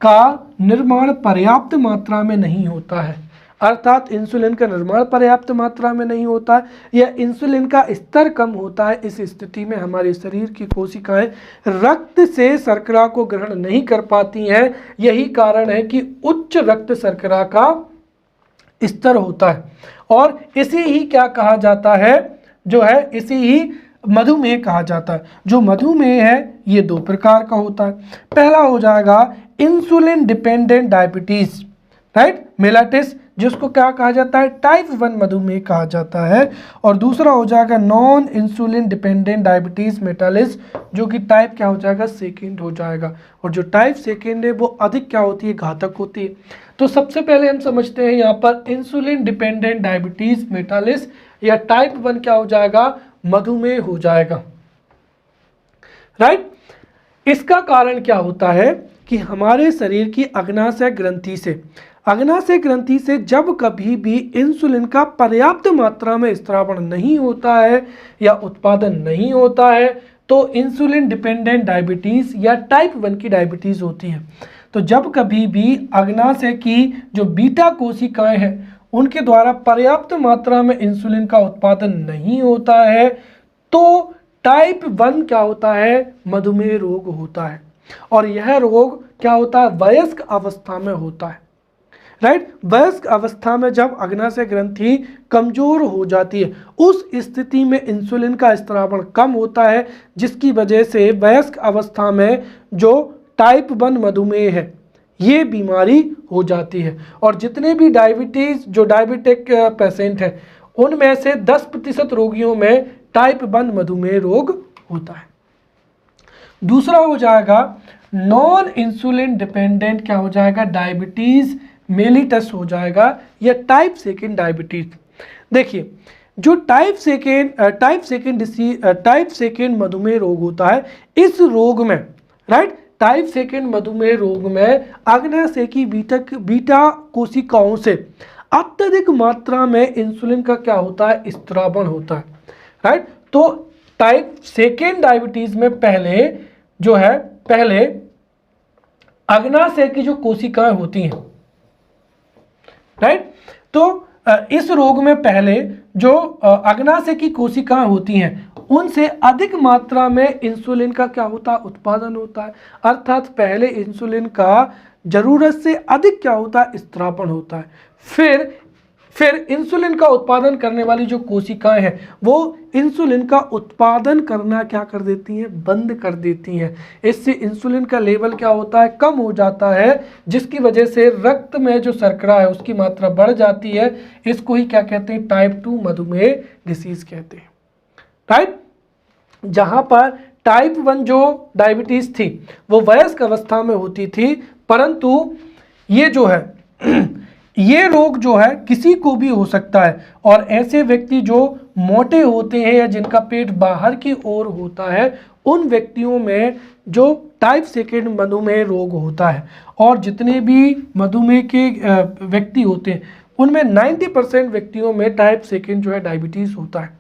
का निर्माण पर्याप्त मात्रा में नहीं होता है, अर्थात इंसुलिन का निर्माण पर्याप्त मात्रा में नहीं होता है या इंसुलिन का स्तर कम होता है, इस स्थिति में हमारे शरीर की कोशिकाएं रक्त से शर्करा को ग्रहण नहीं कर पाती हैं। यही कारण है कि उच्च रक्त शर्करा का स्तर होता है, और इसे ही क्या कहा जाता है, जो है इसे ही मधुमेह कहा जाता है। जो मधुमेह है ये दो प्रकार का होता है। पहला हो जाएगा insulin dependent diabetes, right, mellitus, जिसको क्या कहा जाता है, टाइप 1 मधुमेह कहा जाता है। और दूसरा हो जाएगा नॉन इंसुलिन डिपेंडेंट डायबिटीज मेटालिस, जो कि टाइप क्या हो जाएगा, सेकेंड हो जाएगा। और जो टाइप सेकेंड है वो अधिक क्या होती है, घातक होती है। तो सबसे पहले हम समझते हैं यहाँ पर इंसुलिन डिपेंडेंट डायबिटीज मेटालिस या टाइप 1 क्या हो जाएगा, मधुमेह हो जाएगा, राइट। इसका कारण क्या होता है कि हमारे शरीर की अग्नाशय ग्रंथि से जब कभी भी इंसुलिन का पर्याप्त मात्रा में स्त्रावण नहीं होता है या उत्पादन नहीं होता है तो इंसुलिन डिपेंडेंट डायबिटीज या टाइप 1 की डायबिटीज होती है। तो जब कभी भी अग्नाशय की जो बीटा कोशिकाएं हैं उनके द्वारा पर्याप्त मात्रा में इंसुलिन का उत्पादन नहीं होता है तो टाइप 1 क्या होता है, मधुमेह रोग होता है। और यह रोग क्या होता है, वयस्क अवस्था में होता है, राइट। वयस्क अवस्था में जब अग्नाशय ग्रंथि कमजोर हो जाती है उस स्थिति में इंसुलिन का स्त्रावण कम होता है, जिसकी वजह से वयस्क अवस्था में जो टाइप 1 मधुमेह है ये बीमारी हो जाती है। और जितने भी डायबिटिक पेशेंट हैं उनमें से 10% रोगियों में टाइप 1 मधुमेह रोग होता है। दूसरा हो जाएगा नॉन इंसुलिन डिपेंडेंट क्या हो जाएगा, डायबिटीज मेलिटस हो जाएगा या टाइप 2 डायबिटीज। देखिए जो टाइप सेकेंड मधुमेह रोग होता है, इस रोग में राइट टाइप 2 मधुमेह रोग में अग्नाशयी बीटा कोशिकाओं से अत्यधिक मात्रा में इंसुलिन का क्या होता है, स्त्रावण होता है। राइट तो टाइप 2 डायबिटीज में पहले अग्नाशय की जो कोशिकाएं होती हैं, राइट तो इस रोग में पहले जो अग्नाशय की कोशिकाएं होती हैं उनसे अधिक मात्रा में इंसुलिन का क्या होता है, उत्पादन होता है। अर्थात पहले इंसुलिन का जरूरत से अधिक क्या होता है, स्त्रावण होता है। फिर इंसुलिन का उत्पादन करने वाली जो कोशिकाएं हैं वो इंसुलिन का उत्पादन करना क्या कर देती हैं, बंद कर देती हैं। इससे इंसुलिन का लेवल क्या होता है, कम हो जाता है, जिसकी वजह से रक्त में जो शर्करा है उसकी मात्रा बढ़ जाती है। इसको ही क्या कहते हैं, टाइप 2 मधुमेह डिसीज कहते हैं। राइट जहां पर टाइप 1 जो डायबिटीज थी वो वयस्क अवस्था में होती थी, परंतु ये जो है ये रोग जो है किसी को भी हो सकता है। और ऐसे व्यक्ति जो मोटे होते हैं या जिनका पेट बाहर की ओर होता है उन व्यक्तियों में जो टाइप 2 मधुमेह रोग होता है। और जितने भी मधुमेह के व्यक्ति होते हैं उनमें 90% व्यक्तियों में टाइप 2 जो है डायबिटीज होता है।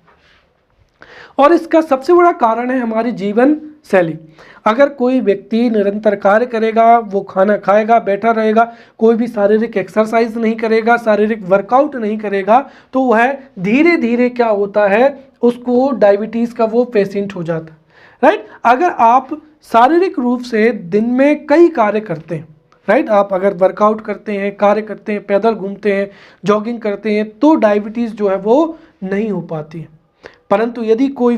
और इसका सबसे बड़ा कारण है हमारी जीवन शैली। अगर कोई व्यक्ति निरंतर कार्य करेगा, वो खाना खाएगा, बैठा रहेगा, कोई भी शारीरिक एक्सरसाइज नहीं करेगा, शारीरिक वर्कआउट नहीं करेगा, तो वह धीरे धीरे क्या होता है, उसको डायबिटीज़ का वो पेशेंट हो जाता है। राइट अगर आप शारीरिक रूप से दिन में कई कार्य करते हैं, राइट आप अगर वर्कआउट करते हैं, कार्य करते हैं, पैदल घूमते हैं, जॉगिंग करते हैं, तो डायबिटीज़ जो है वो नहीं हो पाती है। परंतु यदि कोई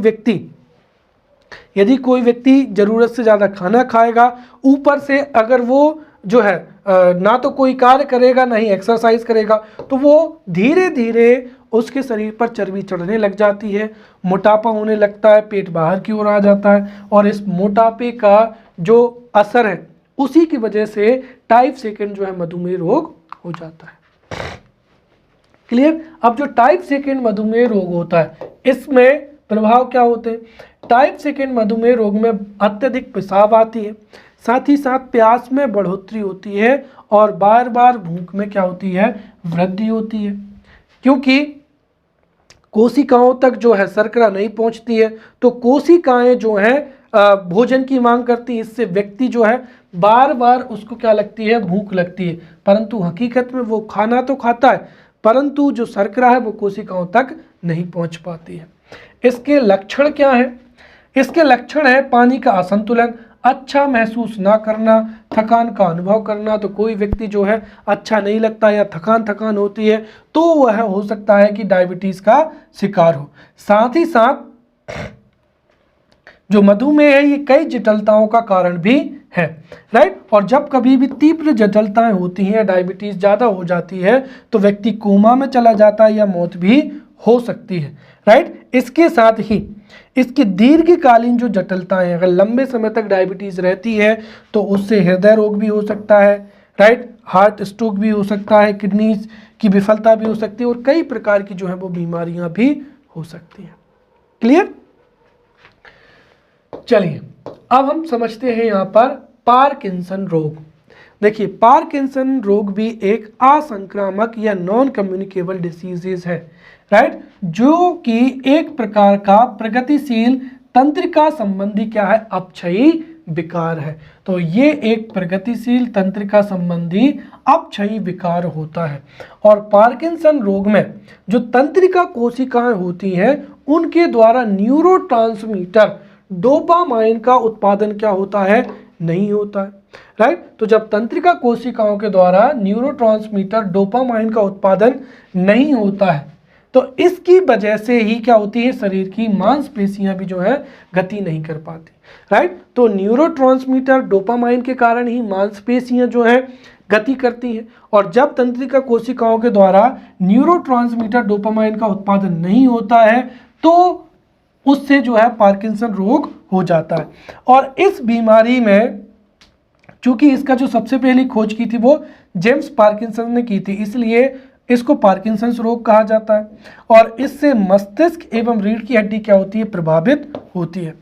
व्यक्ति ज़रूरत से ज़्यादा खाना खाएगा, ऊपर से अगर वो जो है ना तो कोई कार्य करेगा ना ही एक्सरसाइज करेगा, तो वो धीरे धीरे उसके शरीर पर चर्बी चढ़ने लग जाती है, मोटापा होने लगता है, पेट बाहर की ओर आ जाता है। और इस मोटापे का जो असर है उसी की वजह से टाइप 2 जो है मधुमेह रोग हो जाता है। क्लियर। अब जो टाइप 2 मधुमेह रोग होता है इसमें प्रभाव क्या होते हैं, टाइप 2 मधुमेह रोग में अत्यधिक पेशाब आती है, साथ ही साथ प्यास में बढ़ोतरी होती है और बार बार भूख में क्या होती है, वृद्धि होती है। क्योंकि कोशिकाओं तक जो है शर्करा नहीं पहुंचती है, तो कोशिकाएं जो हैं भोजन की मांग करती है। इससे व्यक्ति जो है बार बार उसको क्या लगती है, भूख लगती है, परंतु हकीकत में वो खाना तो खाता है परंतु जो शर्करा है वो कोशिकाओं तक नहीं पहुंच पाती है। इसके लक्षण क्या है, इसके लक्षण है पानी का असंतुलन, अच्छा महसूस ना करना, थकान का अनुभव करना। तो कोई व्यक्ति जो है अच्छा नहीं लगता या थकान होती है तो वह हो सकता है कि डायबिटीज़ का शिकार हो। साथ ही साथ जो मधुमेह है ये कई जटिलताओं का कारण भी है। राइट और जब कभी भी तीव्र जटिलताएं होती हैं, डायबिटीज़ ज़्यादा हो जाती है, तो व्यक्ति कोमा में चला जाता है या मौत भी हो सकती है। राइट इसके साथ ही इसकी दीर्घकालीन जो जटिलताएं हैं, अगर लंबे समय तक डायबिटीज़ रहती है तो उससे हृदय रोग भी हो सकता है, राइट हार्ट स्ट्रोक भी हो सकता है, किडनी की विफलता भी हो सकती है और कई प्रकार की जो है वो बीमारियां भी हो सकती हैं। क्लियर। चलिए अब हम समझते हैं यहाँ पर पार्किंसन रोग। देखिए पार्किंसन रोग भी एक असंक्रामक या नॉन कम्युनिकेबल डिसीजेज है, राइट जो कि एक प्रकार का प्रगतिशील तंत्रिका संबंधी क्या है, अपक्षयी विकार है। तो ये एक प्रगतिशील तंत्रिका संबंधी अपक्षयी विकार होता है। और पार्किंसन रोग में जो तंत्रिका कोशिकाएं होती हैं उनके द्वारा न्यूरोट्रांसमीटर डोपामाइन का उत्पादन क्या होता है, नहीं होता है। राइट तो जब तंत्रिका कोशिकाओं के द्वारा न्यूरोट्रांसमीटर डोपामाइन का उत्पादन नहीं होता है तो इसकी वजह से ही क्या होती है, शरीर की मांसपेशियां भी जो है गति नहीं कर पाती। राइट तो न्यूरोट्रांसमीटर डोपामाइन के कारण ही मांसपेशियां जो है गति करती हैं। और जब तंत्रिका कोशिकाओं के द्वारा न्यूरोट्रांसमीटर डोपामाइन का उत्पादन नहीं होता है तो उससे जो है पार्किंसन रोग हो जाता है। और इस बीमारी में चूंकि इसका जो सबसे पहली खोज की थी वो जेम्स पार्किंसन ने की थी, इसलिए इसको पार्किंसंस रोग कहा जाता है। और इससे मस्तिष्क एवं रीढ़ की हड्डी क्या होती है, प्रभावित होती है।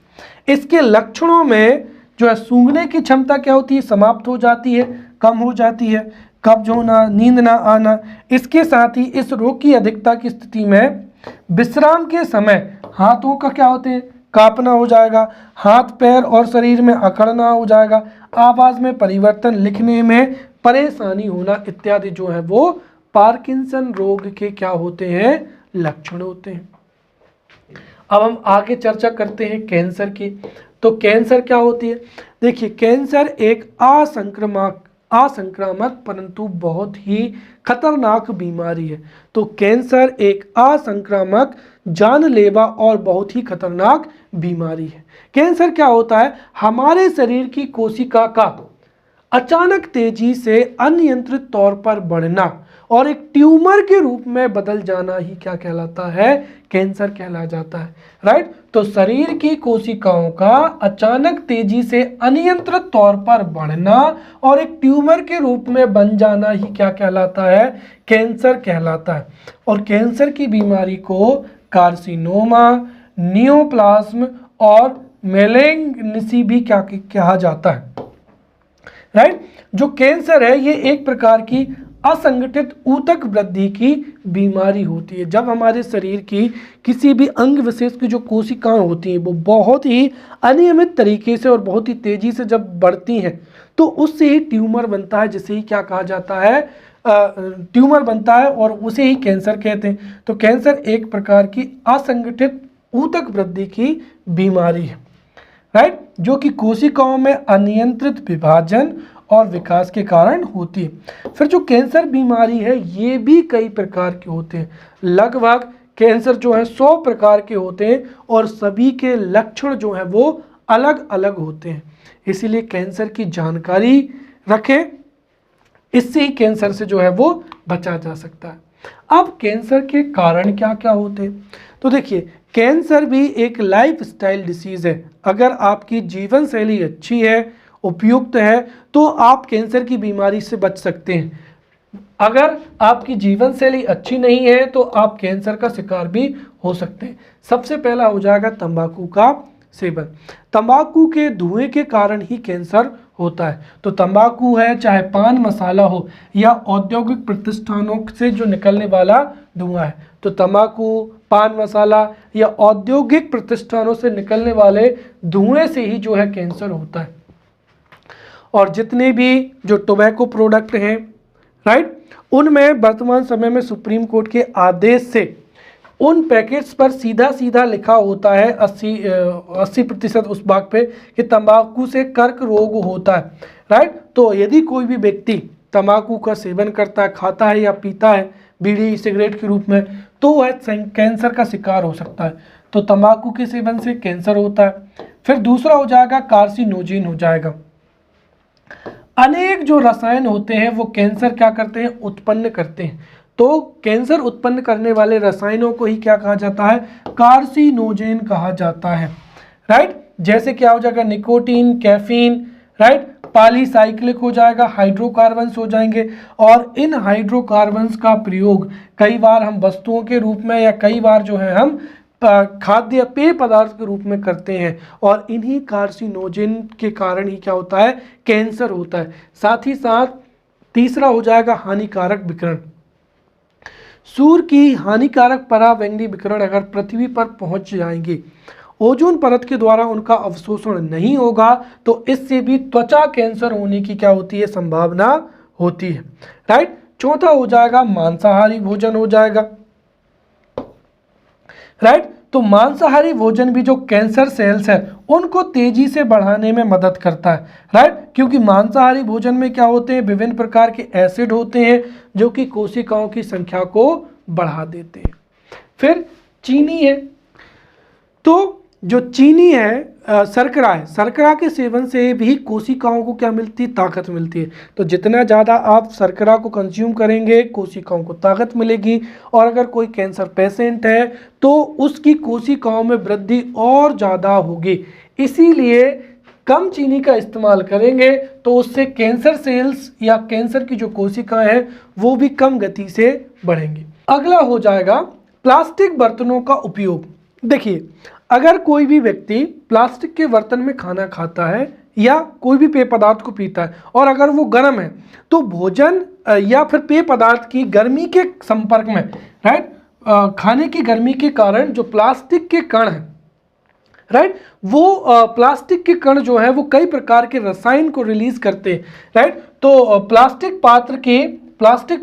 इसके लक्षणों में जो है सूंघने की क्षमता क्या होती है, समाप्त हो जाती है, कम हो जाती है, कब्ज होना, नींद ना आना। इसके साथ ही इस रोग की अधिकता की स्थिति में विश्राम के समय हाथों का क्या होते हैं, कांपना हो जाएगा, हाथ पैर और शरीर में अकड़ना हो जाएगा, आवाज में परिवर्तन, लिखने में परेशानी होना इत्यादि जो है वो पार्किंसन रोग के क्या होते हैं, लक्षण होते हैं। अब हम आगे चर्चा करते हैं कैंसर की। तो कैंसर क्या होती है, देखिए कैंसर एक असंक्रामक परंतु बहुत ही खतरनाक बीमारी है। तो कैंसर एक असंक्रामक, जानलेवा और बहुत ही खतरनाक बीमारी है। कैंसर क्या होता है, हमारे शरीर की कोशिका का अचानक तेजी से अनियंत्रित तौर पर बढ़ना और एक ट्यूमर के रूप में बदल जाना ही क्या कहलाता है, कैंसर कहला जाता है। राइट। तो शरीर की कोशिकाओं का अचानक तेजी से अनियंत्रित तौर पर बढ़ना और एक ट्यूमर के रूप में बन जाना ही क्या कहलाता है, कैंसर कहलाता है। और कैंसर की बीमारी को कार्सिनोमा, नियोप्लाज्म और मेलेग्नेंसी भी क्या कहा जाता है। राइट। जो कैंसर है ये एक प्रकार की असंगठित ऊतक वृद्धि की बीमारी होती है। जब हमारे शरीर की किसी भी अंग विशेष की जो कोशिकाएं होती हैं वो बहुत ही अनियमित तरीके से और बहुत ही तेजी से जब बढ़ती हैं तो उससे ही ट्यूमर बनता है, जिसे ही क्या कहा जाता है, ट्यूमर बनता है और उसे ही कैंसर कहते हैं। तो कैंसर एक प्रकार की असंगठित ऊतक वृद्धि की बीमारी है। राइट। जो कि कोशिकाओं में अनियंत्रित विभाजन और विकास के कारण होती है। फिर जो कैंसर बीमारी है ये भी कई प्रकार के होते हैं। लगभग कैंसर जो है 100 प्रकार के होते हैं और सभी के लक्षण जो है वो अलग अलग होते हैं। इसीलिए कैंसर की जानकारी रखें, इससे ही कैंसर से जो है वो बचा जा सकता है। अब कैंसर के कारण क्या क्या होते हैं, तो देखिए कैंसर भी एक लाइफस्टाइल डिसीज है। अगर आपकी जीवन शैली अच्छी है, उपयुक्त है, तो आप कैंसर की बीमारी से बच सकते हैं। अगर आपकी जीवन शैली अच्छी नहीं है तो आप कैंसर का शिकार भी हो सकते हैं। सबसे पहला हो जाएगा तंबाकू का सेवन। तंबाकू के धुएं के कारण ही कैंसर होता है। तो तंबाकू है, चाहे पान मसाला हो या औद्योगिक प्रतिष्ठानों से जो निकलने वाला धुआं है, तो तंबाकू, पान मसाला या औद्योगिक प्रतिष्ठानों से निकलने वाले धुएं से ही जो है कैंसर होता है। और जितने भी जो टोबैको प्रोडक्ट हैं, राइट, उनमें वर्तमान समय में सुप्रीम कोर्ट के आदेश से उन पैकेट्स पर सीधा सीधा लिखा होता है 80% उस भाग पे कि तंबाकू से कर्क रोग होता है। राइट। तो यदि कोई भी व्यक्ति तंबाकू का सेवन करता है, खाता है या पीता है बीड़ी सिगरेट के रूप में, तो वह कैंसर का शिकार हो सकता है। तो तंबाकू के सेवन से कैंसर होता है। फिर दूसरा हो जाएगा कार्सिनोजेन हो जाएगा। अनेक जो रसायन होते हैं वो कैंसर क्या करते हैं, उत्पन्न करते हैं। तो कैंसर उत्पन्न करने वाले रसायनों को ही क्या कहा जाता है, कार्सिनोजेन कहा जाता है। राइट। जैसे क्या हो जाएगा, निकोटीन, कैफीन, राइट, पॉलीसाइक्लिक हो जाएगा, हाइड्रोकार्बन्स हो जाएंगे। और इन हाइड्रोकार्बन्स का प्रयोग कई बार हम वस्तुओं के रूप में या कई बार जो है हम खाद्य पेय पदार्थ के रूप में करते हैं। और इन्हीं कार्सिनोजेन के कारण ही क्या होता है, कैंसर होता है। साथ ही साथ तीसरा हो जाएगा हानिकारक विकिरण। सूर्य की हानिकारक परावैंगनी विकिरण अगर पृथ्वी पर पहुंच जाएंगे, ओजोन परत के द्वारा उनका अवशोषण नहीं होगा, तो इससे भी त्वचा कैंसर होने की क्या होती है, संभावना होती है। राइट। चौथा हो जाएगा मांसाहारी भोजन हो जाएगा। राइट। तो मांसाहारी भोजन भी जो कैंसर सेल्स है उनको तेजी से बढ़ाने में मदद करता है। राइट। क्योंकि मांसाहारी भोजन में क्या होते हैं, विभिन्न प्रकार के एसिड होते हैं जो कि कोशिकाओं की संख्या को बढ़ा देते हैं। फिर चीनी है। तो जो चीनी है शर्करा है, शर्करा के सेवन से भी कोशिकाओं को क्या मिलती है? ताकत मिलती है। तो जितना ज़्यादा आप शर्करा को कंज्यूम करेंगे कोशिकाओं को ताकत मिलेगी। और अगर कोई कैंसर पेशेंट है तो उसकी कोशिकाओं में वृद्धि और ज़्यादा होगी। इसीलिए कम चीनी का इस्तेमाल करेंगे तो उससे कैंसर सेल्स या कैंसर की जो कोशिकाएं हैं वो भी कम गति से बढ़ेंगी। अगला हो जाएगा प्लास्टिक बर्तनों का उपयोग। देखिए, अगर कोई भी व्यक्ति प्लास्टिक के बर्तन में खाना खाता है या कोई भी पेय पदार्थ को पीता है और अगर वो गर्म है तो भोजन या फिर पेय पदार्थ की गर्मी के संपर्क में, राइट, खाने की गर्मी के कारण जो प्लास्टिक के कण हैं, राइट, वो प्लास्टिक के कण जो है वो कई प्रकार के रसायन को रिलीज करते हैं, राइट। तो प्लास्टिक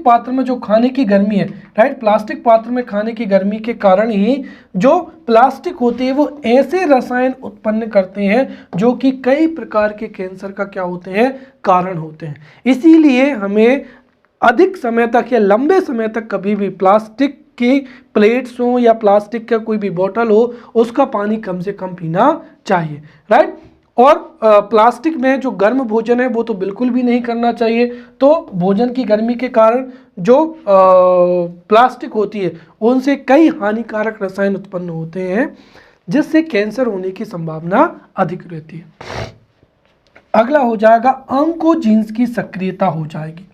पात्र में जो खाने की गर्मी है, राइट, प्लास्टिक पात्र में खाने की गर्मी के कारण ही जो प्लास्टिक होती है वो ऐसे रसायन उत्पन्न करते हैं जो कि कई प्रकार के कैंसर का क्या होते हैं? कारण होते हैं। इसीलिए हमें अधिक समय तक या लंबे समय तक कभी भी प्लास्टिक की प्लेट्स हो या प्लास्टिक का कोई भी बोतल हो उसका पानी कम से कम पीना चाहिए, राइट। और प्लास्टिक में जो गर्म भोजन है वो तो बिल्कुल भी नहीं करना चाहिए। तो भोजन की गर्मी के कारण जो प्लास्टिक होती है उनसे कई हानिकारक रसायन उत्पन्न होते हैं जिससे कैंसर होने की संभावना अधिक रहती है। अगला हो जाएगा ऑन्कोजीन्स की सक्रियता हो जाएगी।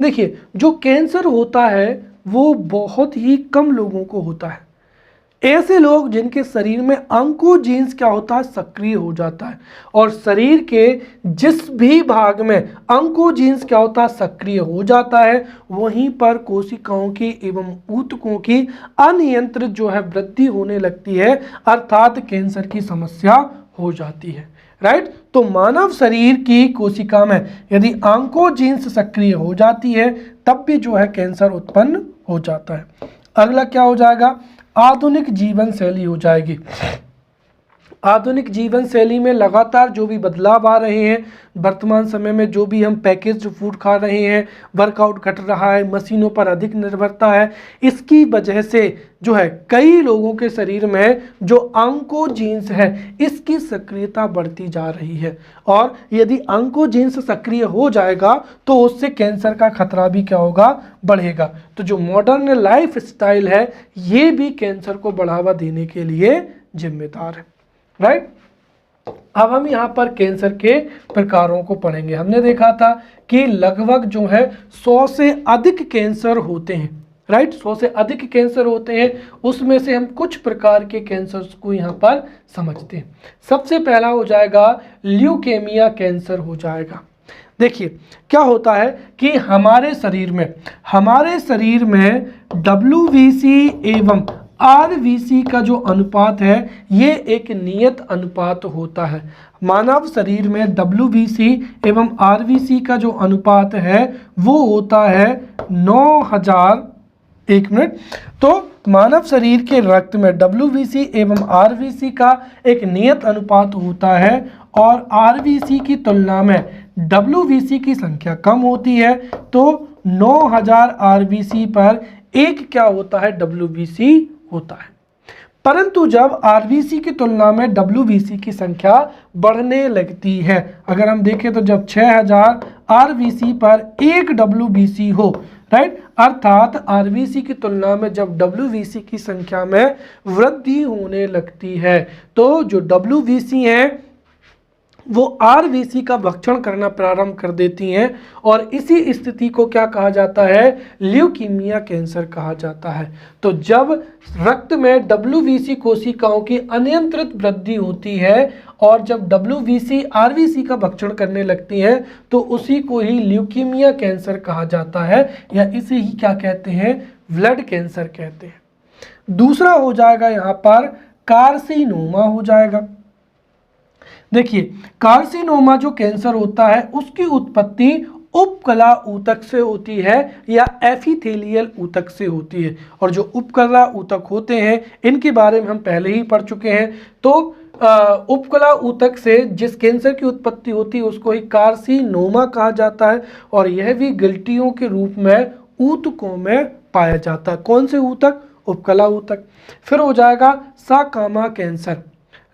देखिए, जो कैंसर होता है वो बहुत ही कम लोगों को होता है। ऐसे लोग जिनके शरीर में ऑन्कोजीन्स क्या होता है? सक्रिय हो जाता है। और शरीर के जिस भी भाग में ऑन्कोजीन्स क्या होता है? सक्रिय हो जाता है, वहीं पर कोशिकाओं की एवं ऊतकों की अनियंत्रित जो है वृद्धि होने लगती है, अर्थात कैंसर की समस्या हो जाती है, राइट। तो मानव शरीर की कोशिका में यदि ऑन्कोजीन्स सक्रिय हो जाती है तब भी जो है कैंसर उत्पन्न हो जाता है। अगला क्या हो जाएगा? आधुनिक जीवन शैली हो जाएगी। आधुनिक जीवन शैली में लगातार जो भी बदलाव आ रहे हैं, वर्तमान समय में जो भी हम पैकेज्ड फूड खा रहे हैं, वर्कआउट घट रहा है, मशीनों पर अधिक निर्भरता है, इसकी वजह से जो है कई लोगों के शरीर में जो ऑन्कोजीन्स है इसकी सक्रियता बढ़ती जा रही है। और यदि ऑन्कोजीन्स सक्रिय हो जाएगा तो उससे कैंसर का खतरा भी क्या होगा? बढ़ेगा। तो जो मॉडर्न लाइफ स्टाइल है ये भी कैंसर को बढ़ावा देने के लिए जिम्मेदार है, राइट। अब हम यहाँ पर कैंसर के प्रकारों को पढ़ेंगे। हमने देखा था कि लगभग जो है 100 से अधिक कैंसर होते हैं, राइट, 100 से अधिक कैंसर होते हैं। उसमें से हम कुछ प्रकार के कैंसर्स को यहाँ पर समझते हैं। सबसे पहला हो जाएगा ल्यूकेमिया कैंसर हो जाएगा। देखिए, क्या होता है कि हमारे शरीर में WBC एवं RBC का जो अनुपात है ये एक नियत अनुपात होता है। मानव शरीर में WBC एवं RBC का जो अनुपात है वो होता है 9000। एक मिनट। तो मानव शरीर के रक्त में WBC एवं RBC का एक नियत अनुपात होता है और RBC की तुलना में WBC की संख्या कम होती है। तो 9000 RBC पर एक क्या होता है? WBC होता है। परंतु जब RBC की तुलना में WBC की संख्या बढ़ने लगती है, अगर हम देखें तो जब 6000 RBC पर एक WBC हो, राइट, अर्थात RBC की तुलना में जब WBC की संख्या में वृद्धि होने लगती है तो जो WBC है वो RBC का भक्षण करना प्रारंभ कर देती हैं और इसी स्थिति को क्या कहा जाता है? ल्यूकीमिया कैंसर कहा जाता है। तो जब रक्त में WBC कोशिकाओं की अनियंत्रित वृद्धि होती है और जब WBC RBC का भक्षण करने लगती है तो उसी को ही ल्यूकीमिया कैंसर कहा जाता है या इसे ही क्या कहते हैं? ब्लड कैंसर कहते हैं। दूसरा हो जाएगा यहाँ पर कार्सिनोमा हो जाएगा। देखिए, कार्सिनोमा जो कैंसर होता है उसकी उत्पत्ति उपकला ऊतक से होती है या एपिथेलियल ऊतक से होती है। और जो उपकला ऊतक होते हैं इनके बारे में हम पहले ही पढ़ चुके हैं। तो उपकला ऊतक से जिस कैंसर की उत्पत्ति होती है उसको ही कार्सिनोमा कहा जाता है और यह भी गिल्टियों के रूप में ऊतकों में पाया जाता है। कौन से ऊतक? उपकला ऊतक। फिर हो जाएगा साकामा कैंसर,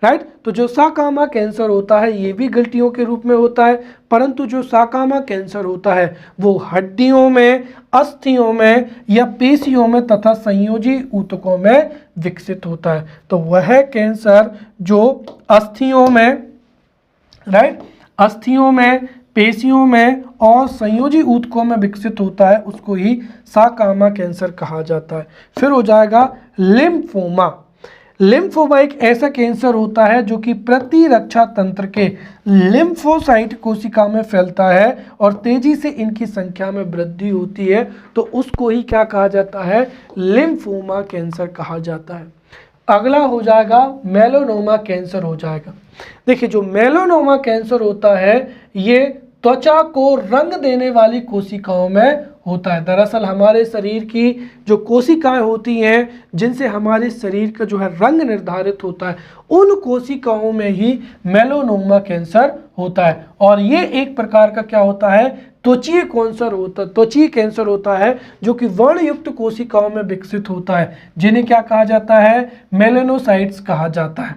राइट। तो जो साकामा कैंसर होता है ये भी गलतियों के रूप में होता है, परंतु जो साकामा कैंसर होता है वो हड्डियों में, अस्थियों में या पेशियों में तथा संयोजी ऊतकों में विकसित होता है। तो वह कैंसर जो अस्थियों में, राइट, अस्थियों में, पेशियों में और संयोजी ऊतकों में विकसित होता है उसको ही साकामा कैंसर कहा जाता है। फिर हो जाएगा लिम्फोमा। लिम्फोमा एक ऐसा कैंसर होता है जो कि प्रतिरक्षा तंत्र के लिम्फोसाइट कोशिका में फैलता है और तेजी से इनकी संख्या में वृद्धि होती है, तो उसको ही क्या कहा जाता है, लिम्फोमा कैंसर कहा जाता है। अगला हो जाएगा मेलानोमा कैंसर हो जाएगा। देखिए जो मेलानोमा कैंसर होता है ये त्वचा को रंग देने वाली कोशिकाओं में होता है। दरअसल हमारे शरीर की जो कोशिकाएं होती हैं जिनसे हमारे शरीर का जो है रंग निर्धारित होता है, उन कोशिकाओं में ही मेलानोमा कैंसर होता है। और ये एक प्रकार का क्या होता है, त्वचीय कैंसर होता है जो कि वर्णयुक्त कोशिकाओं में विकसित होता है, जिन्हें क्या कहा जाता है, मेलानोसाइट्स कहा जाता है,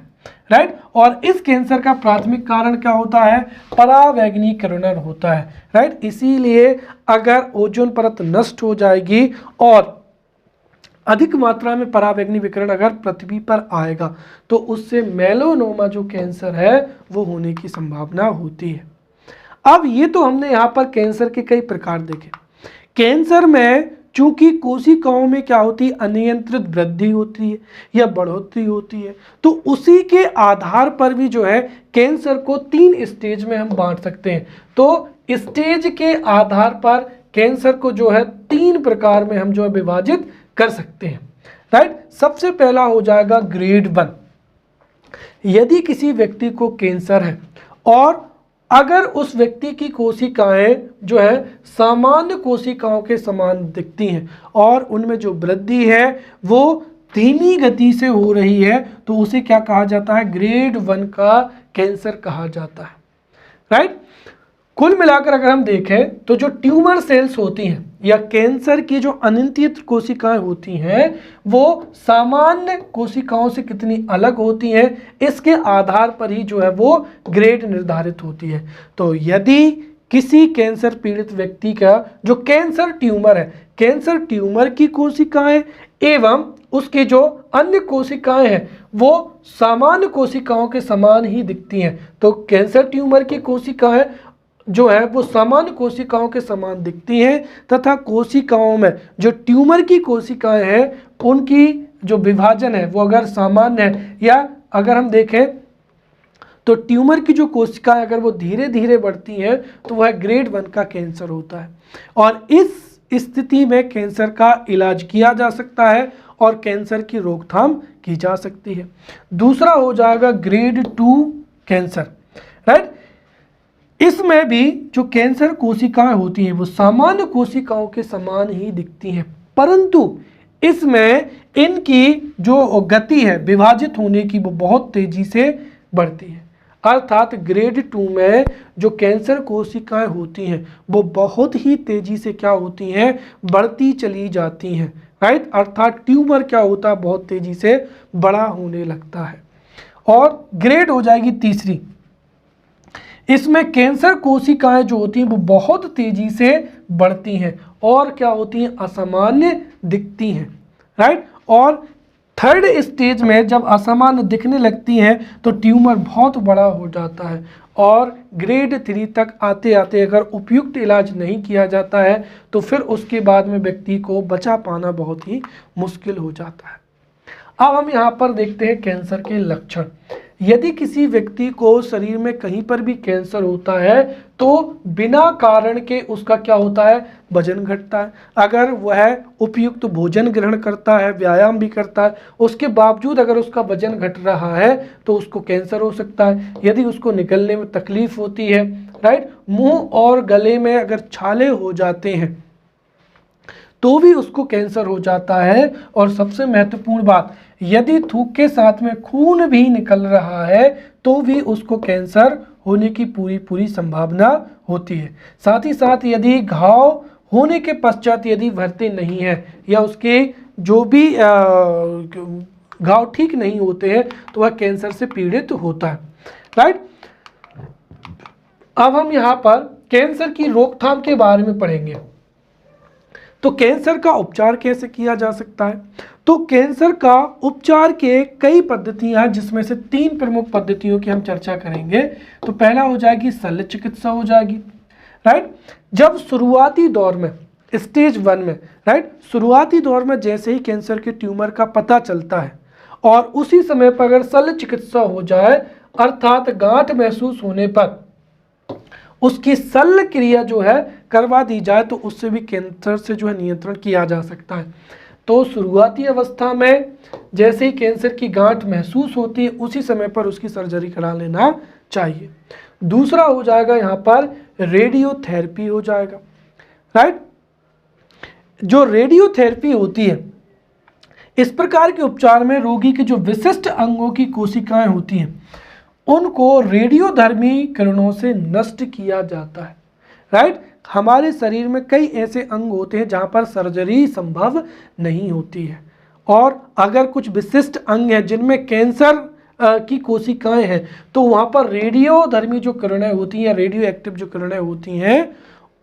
राइट। और इस कैंसर का प्राथमिक कारण क्या होता है, परावैगनीकरण होता है, राइट। इसीलिए अगर ओजोन परत नष्ट हो जाएगी और अधिक मात्रा में परावैगनी विकिरण अगर पृथ्वी पर आएगा तो उससे मेलानोमा जो कैंसर है वो होने की संभावना होती है। अब ये तो हमने यहाँ पर कैंसर के कई प्रकार देखे। कैंसर में चूंकि कोशिकाओं में क्या होती है, अनियंत्रित वृद्धि होती है या बढ़ोतरी होती है, तो उसी के आधार पर भी जो है कैंसर को 3 स्टेज में हम बांट सकते हैं। तो स्टेज के आधार पर कैंसर को जो है 3 प्रकार में हम जो है विभाजित कर सकते हैं, राइट। सबसे पहला हो जाएगा ग्रेड 1। यदि किसी व्यक्ति को कैंसर है और अगर उस व्यक्ति की कोशिकाएं जो है सामान्य कोशिकाओं के समान दिखती हैं और उनमें जो वृद्धि है वो धीमी गति से हो रही है, तो उसे क्या कहा जाता है, ग्रेड 1 का कैंसर कहा जाता है, राइट। कुल मिलाकर अगर हम देखें तो जो ट्यूमर सेल्स होती हैं या कैंसर की जो अनियंत्रित कोशिकाएं होती हैं वो सामान्य कोशिकाओं से कितनी अलग होती हैं, इसके आधार पर ही जो है वो ग्रेड निर्धारित होती है। तो यदि किसी कैंसर पीड़ित व्यक्ति का जो कैंसर ट्यूमर है, कैंसर ट्यूमर की कोशिकाएं एवं उसकी जो अन्य कोशिकाएं हैं वो सामान्य कोशिकाओं के समान ही दिखती हैं, तो कैंसर ट्यूमर की कोशिकाएं जो है वो सामान्य कोशिकाओं के समान दिखती हैं तथा कोशिकाओं में जो ट्यूमर की कोशिकाएं हैं उनकी जो विभाजन है वो अगर सामान्य है, या अगर हम देखें तो ट्यूमर की जो कोशिकाएं अगर वो धीरे धीरे बढ़ती हैं तो वह ग्रेड 1 का कैंसर होता है। और इस स्थिति में कैंसर का इलाज किया जा सकता है और कैंसर की रोकथाम की जा सकती है। दूसरा हो जाएगा ग्रेड 2 कैंसर, राइट। इसमें भी जो कैंसर कोशिकाएं होती हैं वो सामान्य कोशिकाओं के समान ही दिखती हैं, परंतु इसमें इनकी जो गति है विभाजित होने की वो बहुत तेजी से बढ़ती है। अर्थात ग्रेड 2 में जो कैंसर कोशिकाएं होती हैं वो बहुत ही तेजी से क्या होती हैं, बढ़ती चली जाती हैं, राइट। अर्थात ट्यूमर क्या होता है, बहुत तेजी से बड़ा होने लगता है। और ग्रेड हो जाएगी तीसरी, इसमें कैंसर कोशिकाएं जो होती हैं वो बहुत तेजी से बढ़ती हैं और क्या होती हैं, असामान्य दिखती हैं, राइट। और थर्ड स्टेज में जब असामान्य दिखने लगती हैं तो ट्यूमर बहुत बड़ा हो जाता है और ग्रेड 3 तक आते आते अगर उपयुक्त इलाज नहीं किया जाता है तो फिर उसके बाद में व्यक्ति को बचा पाना बहुत ही मुश्किल हो जाता है। अब हम यहाँ पर देखते हैं कैंसर के लक्षण। यदि किसी व्यक्ति को शरीर में कहीं पर भी कैंसर होता है तो बिना कारण के उसका क्या होता है, वजन घटता है। अगर वह उपयुक्त भोजन ग्रहण करता है, व्यायाम भी करता है, उसके बावजूद अगर उसका वजन घट रहा है तो उसको कैंसर हो सकता है। यदि उसको निकलने में तकलीफ होती है, राइट, मुंह और गले में अगर छाले हो जाते हैं तो भी उसको कैंसर हो जाता है। और सबसे महत्वपूर्ण बात, यदि थूक के साथ में खून भी निकल रहा है तो भी उसको कैंसर होने की पूरी संभावना होती है। साथ ही साथ यदि घाव होने के पश्चात यदि भरते नहीं है या उसके जो भी घाव ठीक नहीं होते हैं तो वह कैंसर से पीड़ित होता है, राइट। अब हम यहाँ पर कैंसर की रोकथाम के बारे में पढ़ेंगे। तो कैंसर का उपचार कैसे किया जा सकता है? तो कैंसर का उपचार के कई पद्धतियां हैं, जिसमें से 3 प्रमुख पद्धतियों की हम चर्चा करेंगे। तो पहला हो जाएगी शल्य चिकित्सा हो जाएगी, राइट। जब शुरुआती दौर में स्टेज 1 में, राइट, शुरुआती दौर में जैसे ही कैंसर के ट्यूमर का पता चलता है और उसी समय पर अगर शल्य चिकित्सा हो जाए, अर्थात गांठ महसूस होने पर उसकी शल्य क्रिया जो है करवा दी जाए, तो उससे भी कैंसर से जो है नियंत्रण किया जा सकता है। तो शुरुआती अवस्था में जैसे ही कैंसर की गांठ महसूस होती है उसी समय पर उसकी सर्जरी करा लेना चाहिए। दूसरा हो जाएगा यहाँ पर रेडियोथेरेपी हो जाएगा, राइट। जो रेडियोथेरेपी होती है, इस प्रकार के उपचार में रोगी के जो विशिष्ट अंगों की कोशिकाएं होती हैं उनको रेडियोधर्मी किरणों से नष्ट किया जाता है, राइट। हमारे शरीर में कई ऐसे अंग होते हैं जहां पर सर्जरी संभव नहीं होती है, और अगर कुछ विशिष्ट अंग हैं जिनमें कैंसर की कोशिकाएं हैं तो वहां पर रेडियोधर्मी जो किरणें होती हैं, रेडियो एक्टिव जो किरणें होती हैं,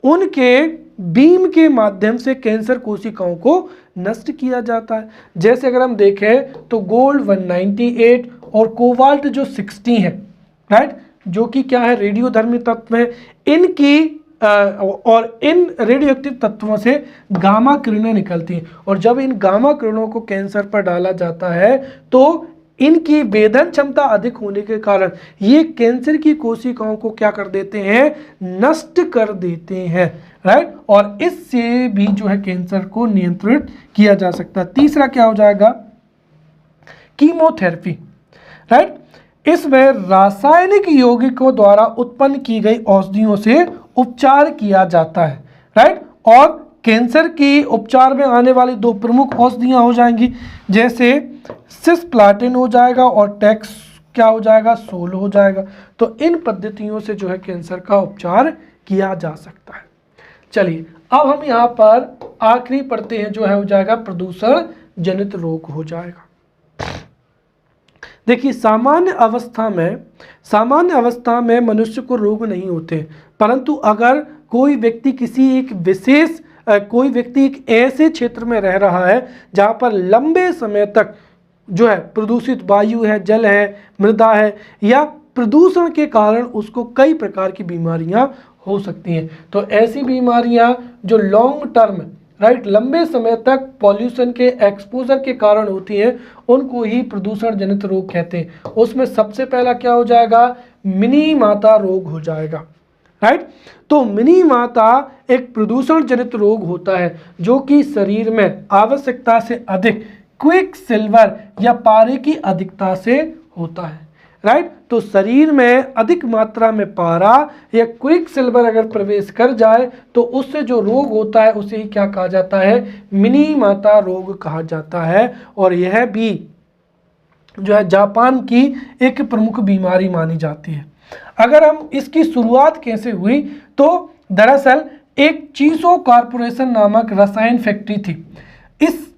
उनके बीम के माध्यम से कैंसर कोशिकाओं को नष्ट किया जाता है। जैसे अगर हम देखें तो गोल्ड 198 और कोबाल्ट जो 60 है, राइट, जो कि क्या है, रेडियोधर्मी तत्व है। इनकी और इन रेडियोएक्टिव तत्वों से गामा किरणें निकलती हैं, और जब इन गामा किरणों को कैंसर पर डाला जाता है तो इनकी वेदन क्षमता अधिक होने के कारण ये कैंसर की कोशिकाओं को क्या कर देते हैं, नष्ट कर देते हैं, राइट। और इससे भी जो है कैंसर को नियंत्रित किया जा सकता है। तीसरा क्या हो जाएगा, कीमोथेरेपी, राइट। इसमें रासायनिक यौगिकों द्वारा उत्पन्न की गई औषधियों से उपचार किया जाता है, राइट। और कैंसर की उपचार में आने वाली 2 प्रमुख औषधियां हो जाएंगी, जैसे सिस्प्लाटिन हो जाएगा और टैक्स क्या हो जाएगा, सोल हो जाएगा। तो इन पद्धतियों से जो है कैंसर का उपचार किया जा सकता है। चलिए अब हम यहाँ पर आखिरी पढ़ते हैं, जो है हो जाएगा प्रदूषण जनित रोग हो जाएगा। देखिए सामान्य अवस्था में मनुष्य को रोग नहीं होते, परंतु अगर कोई व्यक्ति कोई व्यक्ति एक ऐसे क्षेत्र में रह रहा है जहाँ पर लंबे समय तक जो है प्रदूषित वायु है, जल है, मृदा है, या प्रदूषण के कारण उसको कई प्रकार की बीमारियां हो सकती हैं। तो ऐसी बीमारियां जो लॉन्ग टर्म, राइट, लंबे समय तक पॉल्यूशन के एक्सपोजर के कारण होती हैं, उनको ही प्रदूषण जनित रोग कहते हैं। उसमें सबसे पहला क्या हो जाएगा, मिनी माता रोग हो जाएगा, राइट। तो मिनी माता एक प्रदूषण जनित रोग होता है जो कि शरीर में आवश्यकता से अधिक क्विक सिल्वर या पारे की अधिकता से होता है, राइट। तो शरीर में अधिक मात्रा में पारा या क्विक सिल्वर अगर प्रवेश कर जाए तो उससे जो रोग होता है उसे ही क्या कहा जाता है, मिनी माता रोग कहा जाता है। और यह भी जो है जापान की एक प्रमुख बीमारी मानी जाती है। अगर हम इसकी शुरुआत कैसे हुई, तो दरअसल एक चीसो कॉरपोरेशन नामक रसायन फैक्ट्री थी। इस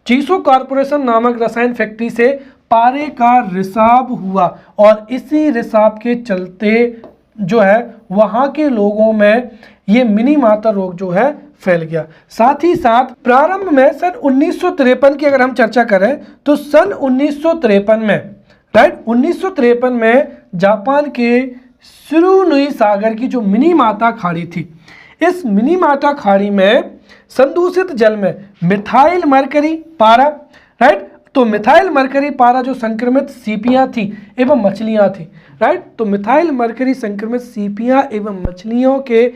चीसो कॉरपोरेशन नामक रसायन फैक्ट्री से पारे का रिसाव हुआ, और इसी रिसाव के चलते जो है वहाँ के लोगों में ये मिनी माता रोग जो है फैल गया। साथ ही साथ प्रारंभ में सन 1953 की अगर हम चर्चा करें तो सन 1953 में, राइट, 1953 में जापान के शिरुनुई सागर की जो मिनी माता खाड़ी थी, इस मिनी माता खाड़ी में संदूषित जल में मिथाइल मरकरी पारा, राइट, तो मिथाइल मरकरी पारा जो संक्रमित सीपियां थी एवं मछलियां थी, राइट, तो मिथाइल मरकरी संक्रमित सीपियां एवं मछलियों के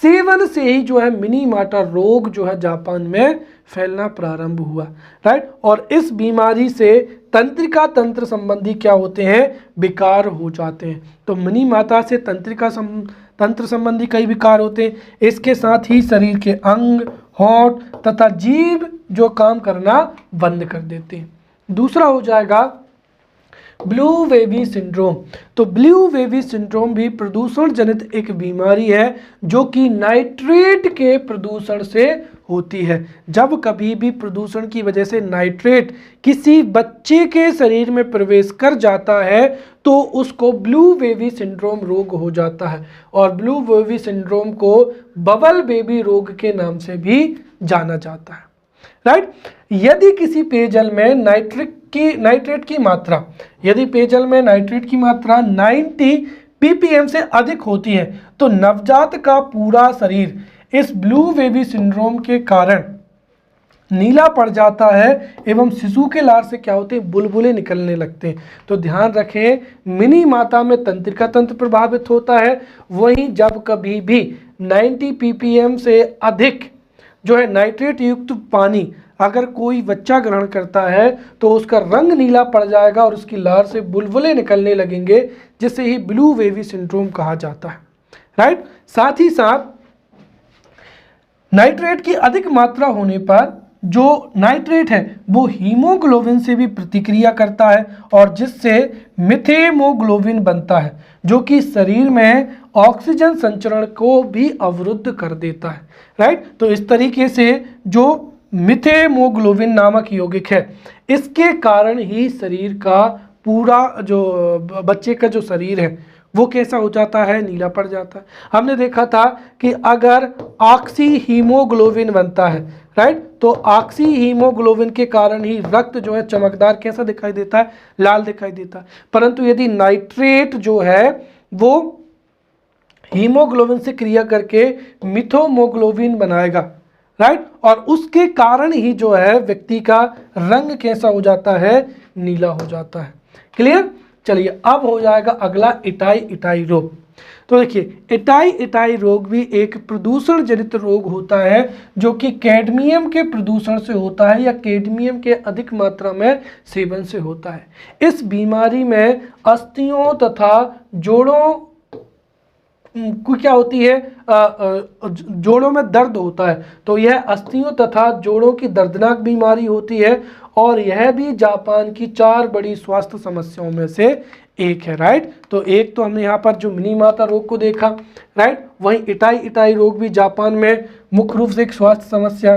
सेवन से ही जो है मिनी माता रोग जो है जापान में फैलना प्रारंभ हुआ, राइट। और इस बीमारी से तंत्रिका तंत्र संबंधी क्या होते हैं, विकार हो जाते हैं। तो मिनी माता से तंत्रिका तंत्र संबंधी कई विकार होते हैं। इसके साथ ही शरीर के अंग, होंठ तथा जीभ जो काम करना बंद कर देते हैं। दूसरा हो जाएगा ब्लू वेवी सिंड्रोम। तो ब्लू वेवी सिंड्रोम भी प्रदूषण जनित एक बीमारी है जो कि नाइट्रेट के प्रदूषण से होती है। जब कभी भी प्रदूषण की वजह से नाइट्रेट किसी बच्चे के शरीर में प्रवेश कर जाता है तो उसको ब्लू बेबी सिंड्रोम रोग हो जाता है, और ब्लू बेबी सिंड्रोम को बबल बेबी रोग के नाम से भी जाना जाता है। राइट। यदि किसी पेयजल में नाइट्रेट की मात्रा, यदि पेयजल में नाइट्रेट की मात्रा 90 ppm से अधिक होती है तो नवजात का पूरा शरीर इस ब्लू बेबी सिंड्रोम के कारण नीला पड़ जाता है एवं शिशु के लार से क्या होते हैं, बुलबुले निकलने लगते हैं। तो ध्यान रखें, मिनी माता में तंत्रिका तंत्र प्रभावित होता है। वहीं जब कभी भी 90 ppm से अधिक जो है नाइट्रेट युक्त पानी अगर कोई बच्चा ग्रहण करता है तो उसका रंग नीला पड़ जाएगा और उसकी लार से बुलबुले निकलने लगेंगे, जिसे ही ब्लू बेबी सिंड्रोम कहा जाता है। राइट। साथ ही साथ नाइट्रेट की अधिक मात्रा होने पर जो नाइट्रेट है वो हीमोग्लोबिन से भी प्रतिक्रिया करता है और जिससे मिथेमोग्लोबिन बनता है, जो कि शरीर में ऑक्सीजन संचरण को भी अवरुद्ध कर देता है। राइट। तो इस तरीके से जो मिथेमोग्लोबिन नामक यौगिक है, इसके कारण ही शरीर का पूरा जो बच्चे का जो शरीर है वो कैसा हो जाता है, नीला पड़ जाता है। हमने देखा था कि अगर ऑक्सी हीमोग्लोबिन बनता है, राइट, तो ऑक्सी हीमोग्लोबिन के कारण ही रक्त जो है चमकदार कैसा दिखाई देता है, लाल दिखाई देता है। परंतु यदि नाइट्रेट जो है वो हीमोग्लोबिन से क्रिया करके मिथोमोग्लोबिन बनाएगा, राइट, और उसके कारण ही जो है व्यक्ति का रंग कैसा हो जाता है, नीला हो जाता है। क्लियर। चलिए अब हो जाएगा अगला इटाई रोग। तो देखिए इटाई रोग भी एक प्रदूषण जनित रोग होता है जो कि कैडमियम के प्रदूषण से होता है या कैडमियम के अधिक मात्रा में सेवन से होता है। इस बीमारी में अस्थियों तथा जोड़ों को क्या होती है, जोड़ों में दर्द होता है। तो यह अस्थियों तथा जोड़ों की दर्दनाक बीमारी होती है और यह भी जापान की 4 बड़ी स्वास्थ्य समस्याओं में से एक है। राइट। तो एक तो हमने यहाँ पर जो मिनी माता रोग को देखा, राइट, वहीं इटाई रोग भी जापान में मुख्य रूप से एक स्वास्थ्य समस्या।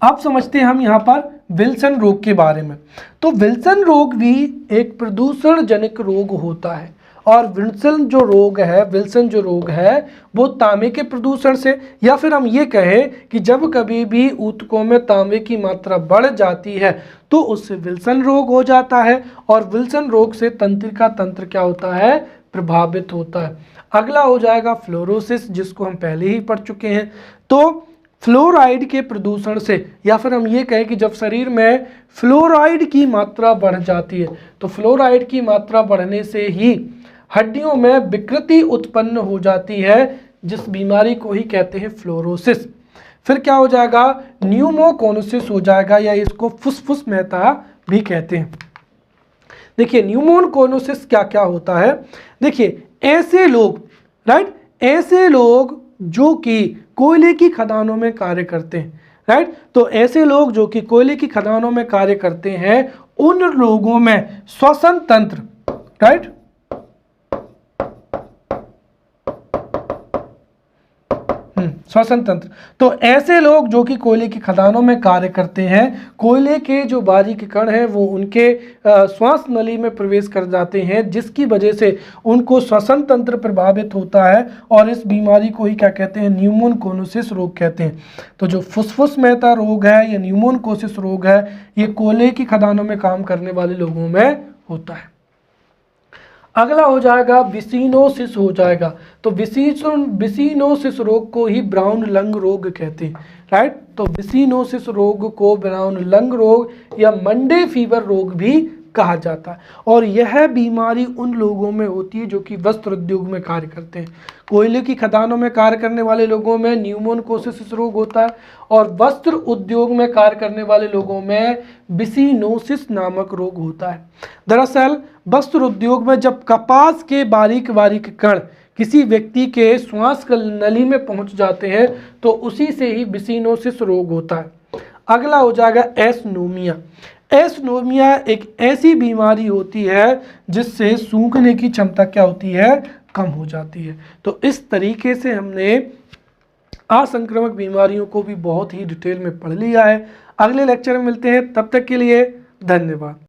अब समझते हैं हम यहाँ पर विल्सन रोग के बारे में। तो विल्सन रोग भी एक प्रदूषण जनित रोग होता है और विल्सन जो रोग है वो तांबे के प्रदूषण से, या फिर हम ये कहें कि जब कभी भी ऊतकों में तांबे की मात्रा बढ़ जाती है तो उससे विल्सन रोग हो जाता है और विल्सन रोग से तंत्रिका तंत्र क्या होता है, प्रभावित होता है। अगला हो जाएगा फ्लोरोसिस, जिसको हम पहले ही पढ़ चुके हैं। तो फ्लोराइड के प्रदूषण से, या फिर हम ये कहें कि जब शरीर में फ्लोराइड की मात्रा बढ़ जाती है तो फ्लोराइड की मात्रा बढ़ने से ही हड्डियों में विकृति उत्पन्न हो जाती है, जिस बीमारी को ही कहते हैं फ्लोरोसिस। फिर क्या हो जाएगा, न्यूमोकोनोसिस हो जाएगा, या इसको फुसफुस महता भी कहते हैं। देखिए न्यूमोकोनोसिस क्या क्या होता है। देखिए ऐसे लोग, राइट, ऐसे लोग जो कि कोयले की खदानों में कार्य करते हैं, राइट, तो ऐसे लोग जो कि कोयले की खदानों में कार्य करते हैं उन लोगों में श्वसन तंत्र, राइट, श्वसन तंत्र, तो ऐसे लोग जो कि कोयले की खदानों में कार्य करते हैं, कोयले के जो बारीक कण हैं वो उनके श्वास नली में प्रवेश कर जाते हैं, जिसकी वजह से उनको श्वसन तंत्र प्रभावित होता है और इस बीमारी को ही क्या कहते हैं, न्यूमोकोनोसिस रोग कहते हैं। तो जो फुसफुस महता रोग है या न्यूमोकोनोसिस रोग है, ये कोयले की खदानों में काम करने वाले लोगों में होता है। अगला हो जाएगा विसिनोसिस हो जाएगा। तो विसिनोसिस रोग को ही ब्राउन लंग रोग कहते हैं, राइट। तो विसिनोसिस रोग को ब्राउन लंग रोग या मंडे फीवर रोग भी कहा जाता है और यह बीमारी उन लोगों में होती है जो कि वस्त्र उद्योग में कार्य करते हैं। कोयले की खदानों में कार्य करने वाले लोगों में न्यूमोकोनोसिस रोग होता है और वस्त्र उद्योग में कार्य करने वाले लोगों में विसिनोसिस नामक रोग होता है। दरअसल वस्त्र उद्योग में जब कपास के बारीक बारीक कण किसी व्यक्ति के श्वास नली में पहुंच जाते हैं तो उसी से ही विसिनोसिस रोग होता है। अगला हो जाएगा एस्नोमिया। एस्नोमिया एक ऐसी बीमारी होती है जिससे सूंघने की क्षमता क्या होती है, कम हो जाती है। तो इस तरीके से हमने असंक्रामक बीमारियों को भी बहुत ही डिटेल में पढ़ लिया है। अगले लेक्चर में मिलते हैं, तब तक के लिए धन्यवाद।